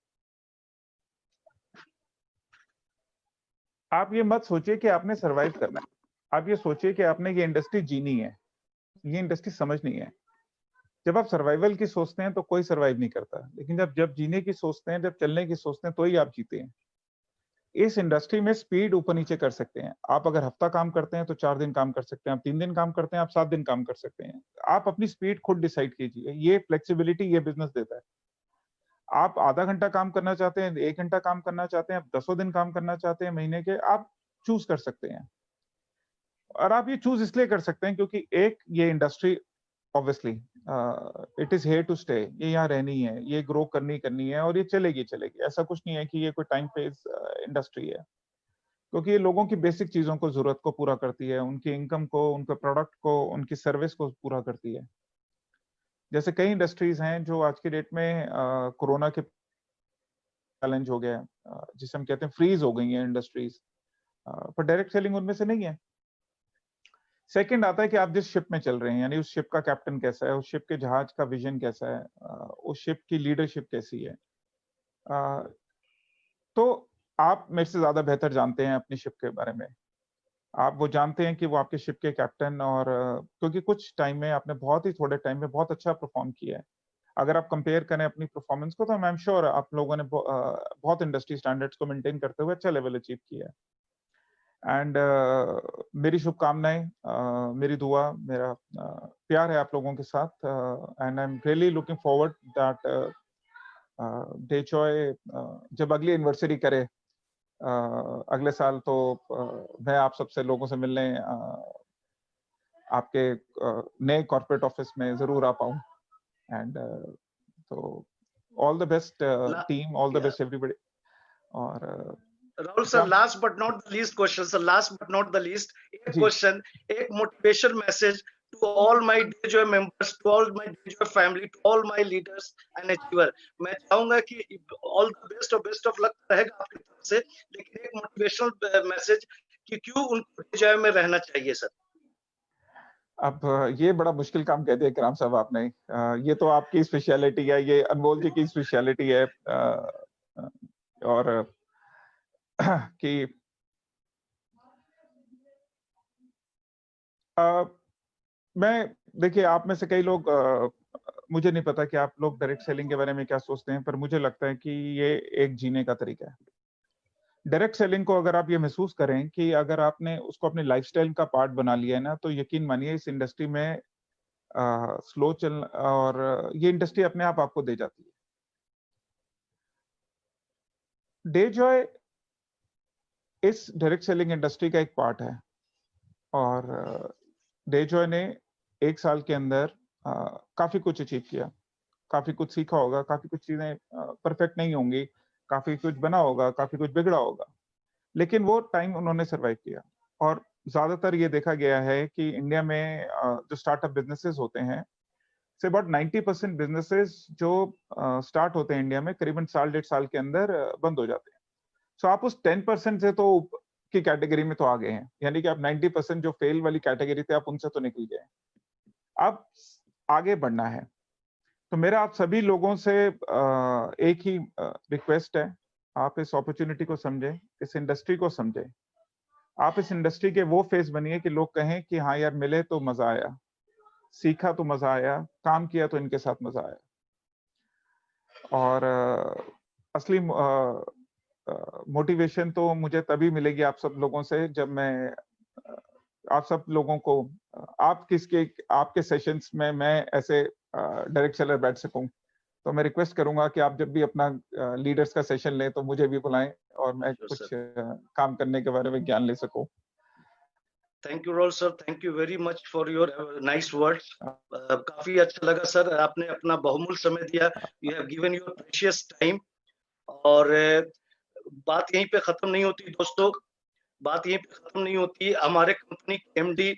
आप ये मत सोचिए कि आपने सरवाइव करना है, आप ये सोचिए कि आपने ये इंडस्ट्री जीनी है, ये इंडस्ट्री समझनी है। जब आप सर्वाइवल की सोचते हैं तो कोई सर्वाइव नहीं करता, लेकिन जब जीने की सोचते हैं, जब चलने की सोचते हैं तो ही आप जीते हैं। इस इंडस्ट्री में स्पीड ऊपर नीचे कर सकते हैं। आप अगर हफ्ता काम करते हैं तो 4 दिन काम कर सकते हैं, आप 3 दिन काम करते हैं, आप 7 दिन काम कर सकते हैं। आप अपनी स्पीड खुद डिसाइड कीजिए, ये फ्लेक्सिबिलिटी ये बिज़नेस देता है। आप आधा घंटा काम करना चाहते हैं, 1 घंटा काम करना चाहते हैं, आप दसों दिन काम करना चाहते हैं महीने के, आप चूज़ कर सकते हैं। और आप ये चूज़ इसलिए कर सकते हैं क्योंकि एक ये industry obviously it is here to stay, ये यहाँ रहनी है, ये ग्रो करनी है और ये चलेगी। ऐसा कुछ नहीं है कि ये कोई टाइम फेज़ इंडस्ट्री है। क्योंकि ये लोगों की बेसिक चीज़ों को ज़रूरत को पूरा करती है, उनकी इनकम को, उनके प्रोडक्ट को, उनकी सर्विस को पूरा करती है। जैसे कई इंडस्ट्रीज़ हैं जो आज की डेट में कोरोना के चैलेंज हो गया है, जिसे हम कहते हैं फ्रीज़ हो गई हैं इंडस्ट्रीज़, पर डायरेक्ट सेलिंग उनमें से नहीं है। सेकंड आता है कि आप जिस शिप में चल रहे हैं, यानी उस शिप का कैप्टन कैसा है, उस शिप के जहाज का विजन कैसा है, उस शिप की लीडरशिप कैसी है। अ, तो आप मेरे से ज़्यादा बेहतर जानते हैं अपनी शिप के बारे में। आप वो जानते हैं कि वो आपके शिप के कैप्टन और क्योंकि कुछ टाइम में आपने बहुत ही थोड़े टाइम में बहुत अच्छा परफ़ॉर्म किया है। अगर आप कंपेयर करें अपनी परफ़ॉर्मेंस को तो आई एम श्योर आप लोगों ने बहुत इंडस्ट्री स्टैंडर्ड्स को मेंटेन करते हुए अच्छा लेवल अचीव किया है। एंड मेरी शुभकामनाएँ, मेरी दुआ, मेरा प्यार है आप लोगों के साथ and I am really looking forward that day Joy जब अगली एनिवर्सरी करे अगले साल तो मैं आप सबसे लोगों से मिलने आपके नए कॉर्पोरेट ऑफिस में ज़रूर आ पाऊँ and to all the best ला टीम, ऑल द या बेस्ट एवरीबॉडी और राहुल सर, क्या last but not the least question sir, last but not the least, एक जी, क्वेश्चन, एक motivation message to all my Dejoy members, to all my Dejoy family, to all my leaders and achiever. मैं चाहूंगा कि ऑल द बेस्ट और बेस्ट ऑफ लक रहेगा आपकी तरफ से, लेकिन एक मोटिवेशनल मैसेज कि क्यों उनको डेजॉय में रहना चाहिए सर। अब ये बड़ा मुश्किल काम कह दिया इकराम साहब आपने। ये तो आपकी स्पेशलिटी है, ये अनमोल जी की स्पेशलिटी है अ, और कि अ, मैं देखिए आप में से कई लोग मुझे नहीं पता कि आप लोग डायरेक्ट सेलिंग के बारे में क्या सोचते हैं, पर मुझे लगता है कि ये एक जीने का तरीका है। डायरेक्ट सेलिंग को अगर आप ये महसूस करें कि अगर आपने उसको अपने लाइफ़स्टाइल का पार्ट बना लिया है ना, तो यकीन मानिए इस इंडस्ट्री में स्लो चल और ये इंडस्ट्री अपने आप आपको दे जाती है। डे जॉय इस डायरेक्ट सेलिंग इंडस्ट्री का एक पार्ट है और डे जॉय ने 1 साल के अंदर काफ़ी कुछ अचीव किया, काफ़ी कुछ सीखा होगा, काफ़ी कुछ चीज़ें परफेक्ट नहीं होंगी, काफ़ी कुछ बना होगा, काफ़ी कुछ बिगड़ा होगा, लेकिन वो टाइम उन्होंने सर्वाइव किया और ज़्यादातर ये देखा गया है कि इंडिया में जो स्टार्टअप बिज़नेसेस होते हैं, से अबाउट 90% बिज़नेसेस जो स्टार्ट होते हैं इंडिया में करीबन साल डेढ़ साल के अंदर बंद हो जाते हैं। सो आप उस 10% से तो की कैटेगरी में तो आ गए हैं। यानी कि आप 90% जो फेल वाली कैटेगरी थे, आप उनसे तो निकल गए हैं। अब आगे बढ़ना है। तो मेरा आप सभी लोगों से एक ही रिक्वेस्ट है, आप इस अपॉर्च्युनिटी को समझें, इस इंडस्ट्री को समझें। आप इस इंडस्ट्री के वो फेस बनिए कि लोग कहें कि हाँ यार मिले तो मज़ा आया, सीखा तो मज़ा आया, काम किया तो इनके साथ मज़ा आया। और असली मोटिवेशन तो मुझे तभी मिलेगी आप सब लोगों से जब मैं अ, आप सब लोगों को आपके सेशंस में मैं ऐसे डायरेक्ट सेलर बैठ सकूं। तो मैं रिक्वेस्ट करूंगा कि आप जब भी अपना लीडर्स का सेशन लें तो मुझे भी बुलाएं और मैं कुछ सर, काम करने के बारे में ज्ञान ले सकूं। Thank you Rahul sir, thank you very much for your nice words. काफी अच्छा लगा सर, आपने अपना बहुमूल्य समय दिया, you have given your precious time. और बात यहीं पे खत्म नहीं होती दोस्तों, बात यहीं पे खत्म नहीं होती। हमारे कंपनी के एमडी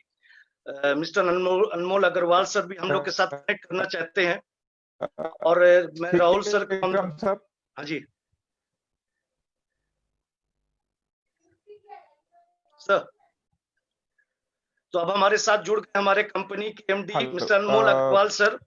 मिस्टर अनमोल अनमोल अग्रवाल सर भी हम लोग के साथ कनेक्ट करना चाहते हैं। और मैं ठीक राहुल है सर को विक्रम साहब। हाँ जी सर, तो अब हमारे साथ जुड़ गए हमारे कंपनी के एमडी हेलो मिस्टर अनमोल अग्रवाल सर।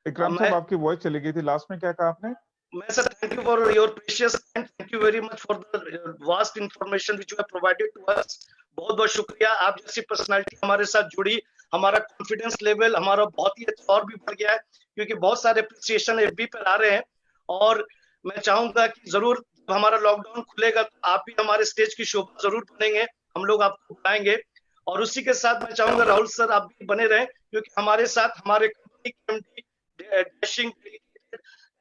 विक्रम मैं साहब आपकी वॉइस चली गई थी, लास्ट में क्या कहा आपने? sir, thank you for your precious time. Thank you very much for the vast information which you have provided to us. बहुत बहुत शुक्रिया. आप जैसी पर्सनालिटी हमारे साथ जुड़ी, हमारा कॉन्फिडेंस लेवल हमारा बहुत ही अच्छा और भी बढ़ गया है, क्योंकि बहुत सारे अप्रिसिएशन एफबी पर आ रहे हैं. और मैं चाहूंगा कि जरूर जब हमारा लॉकडाउन खुलेगा तो आप भी हमारे स्टेज की शोभा जरूर बनेंगे, हम लोग आपको बुलाएंगे. और उसी के साथ मैं चाहूंगा राहुल सर आप भी बने रहें, क्योंकि हमारे साथ हमारे कंपनी के एमडी डैशिंग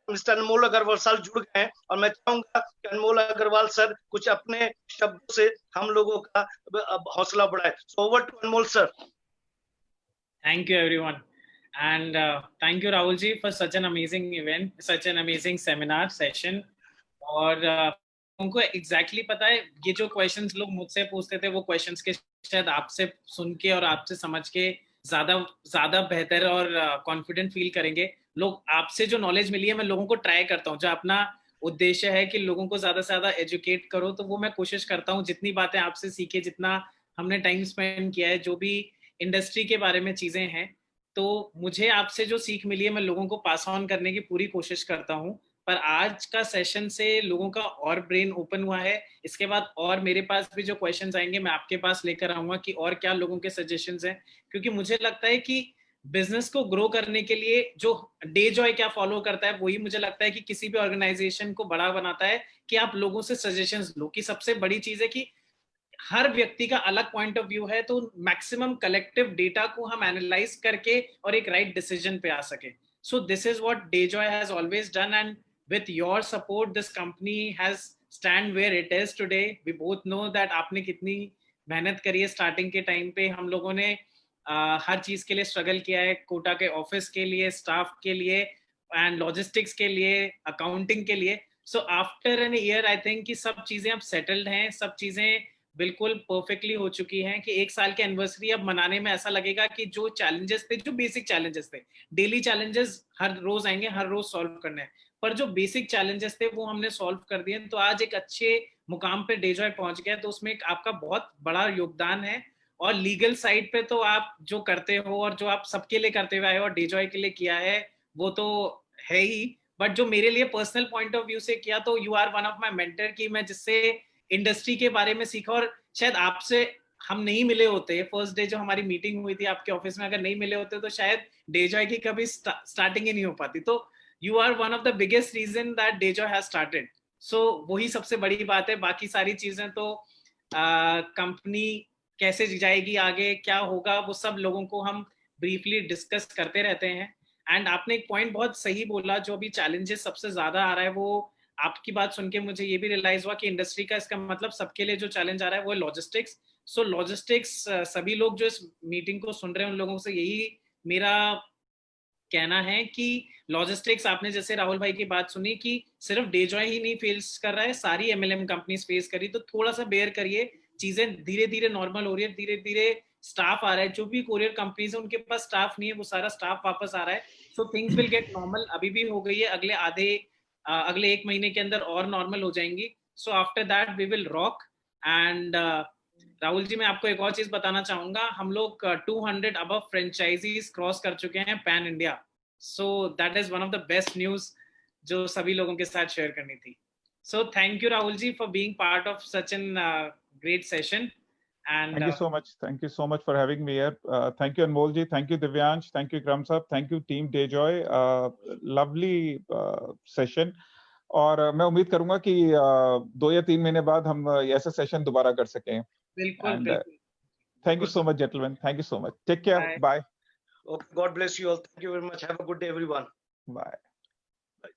मिस्टर अनमोल अग्रवाल सर जुड़ गए हैं. और मैं चाहूंगा कि अनमोल अग्रवाल सर कुछ अपने शब्दों से हम लोगों का हौसला बढ़ाए. So over to Anmol sir. Thank you everyone, and thank you Rahul ji for such an amazing event, such an amazing seminar session. और उनको exactly पता है ये जो questions लोग मुझसे पूछते थे वो questions के शायद आपसे सुन के और आपसे समझ के ज्यादा बेहतर और confident feel करेंगे लोग. आपसे जो knowledge मिली है मैं लोगों को try करता हूँ, जो अपना उद्देश्य है कि लोगों को ज्यादा से ज्यादा educate करो, तो वो मैं कोशिश करता हूँ जितनी बातें आपसे सीखे, जितना हमने टाइम स्पेंड किया है, जो भी इंडस्ट्री के बारे में चीजें हैं, तो मुझे आपसे जो सीख मिली है मैं लोगों को पास ऑन करने की पूरी कोशिश करता हूँ. पर आज का सेशन से लोगों का और ब्रेन ओपन हुआ है. इसके बाद और मेरे पास भी जो क्वेश्चंस आएंगे मैं आपके पास लेकर आऊंगा कि और क्या लोगों के सजेशंस हैं, क्योंकि मुझे लगता है कि बिजनेस को ग्रो करने के लिए जो डे जॉय क्या फॉलो करता है वही मुझे लगता है कि किसी भी ऑर्गेनाइजेशन को बड़ा बनाता है कि आप लोगों से सजेशंस लो. कि सबसे बड़ी चीज है कि हर व्यक्ति का अलग पॉइंट ऑफ व्यू है, तो मैक्सिमम कलेक्टिव डेटा को हम एनालाइज करके और एक राइट डिसीजन पे आ सके. So this is what Dejoy has always done, and with your support this company has stand where it is today. We both know that आपने कितनी मेहनत करी है. स्टार्टिंग के टाइम पे हम लोगों ने हर चीज के लिए स्ट्रगल किया है, कोटा के ऑफिस के लिए, स्टाफ के लिए, एंड लॉजिस्टिक्स के लिए, अकाउंटिंग के लिए. So after an year I think कि सब चीजें अब सेटल्ड हैं, सब चीजें बिल्कुल परफेक्टली हो चुकी हैं. कि एक साल की एनिवर्सरी अब मनाने में ऐसा लगेगा कि जो चैलेंजेस थे, जो बेसिक चैलेंजेस थे, डेली चैलेंजेस हर रोज आएंगे, हर रोज सॉल्व करने हैं, पर जो बेसिक चैलेंजेस थे वो हमने सॉल्व कर दिए. तो आज एक अच्छे मुकाम पे डेजॉय पहुंच गया, तो उसमें आपका बहुत बड़ा योगदान है. और लीगल साइड पे तो आप जो करते हो और जो आप सबके लिए करते हुए आए हो और डेजॉय के लिए किया है वो तो है ही, बट जो मेरे लिए पर्सनल पॉइंट ऑफ व्यू से किया, तो you are one of my mentor. की मैं जिससे इंडस्ट्री के बारे में सीखा, और शायद आपसे हम नहीं मिले होते फर्स्ट डे जो हमारी मीटिंग हुई थी आपके ऑफिस में, अगर नहीं मिले होते तो शायद डेजॉय की कभी स्टार्टिंग ही नहीं हो पाती. तो you are one of the biggest reason that Dejoy has started. So वही सबसे बड़ी बात है. बाकी सारी चीजें तो कंपनी कैसे जाएगी आगे, क्या होगा, वो सब लोगों को हम ब्रीफली डिस्कस करते रहते हैं. एंड आपने एक पॉइंट बहुत सही बोला, जो भी चैलेंजेस सबसे ज्यादा आ रहा है, वो आपकी बात सुन के मुझे ये भी रियलाइज हुआ कि इंडस्ट्री का इसका मतलब सबके लिए जो चैलेंज आ रहा है वो है लॉजिस्टिक्स. सो लॉजिस्टिक्स, सभी लोग जो इस मीटिंग को सुन रहे हैं उन लोगों से यही मेरा कहना है कि लॉजिस्टिक्स, आपने जैसे राहुल भाई की बात सुनी कि सिर्फ डेजॉय ही नहीं फेस कर रहा है, सारी एमएलएम कंपनीज फेस करी, तो थोड़ा सा बेयर करिए. चीजें धीरे धीरे नॉर्मल हो रही है, धीरे धीरे स्टाफ आ रहा है. जो भी कोरियर कंपनीज है उनके पास स्टाफ नहीं है, वो सारा स्टाफ वापस आ रहा है. So things will get normal. अभी भी हो गई है, अगले 1 महीने के अंदर और नॉर्मल हो जाएंगी. So after that we will rock. And Rahul ji, मैं आपको एक और चीज बताना चाहूंगा. हम लोग 200 अबव फ्रेंचाइजीज क्रॉस कर चुके हैं pan India. So that is one of the best news जो सभी लोगों के साथ शेयर करनी थी. So thank you Rahul ji for being part of such an great session. And thank you so much. Thank you so much for having me here. Thank you Anmol ji, thank you Divyansh, thank you Ikram sir, thank you team Dayjoy. Lovely session. और मैं उम्मीद करूंगा कि 2 या 3 महीने बाद हम ऐसा सेशन दोबारा कर सकें. बिल्कुल. Thank you so much gentlemen, thank you so much. Take care. Bye. Okay, God bless you all. Thank you very much. Have a good day everyone. Bye. Bye.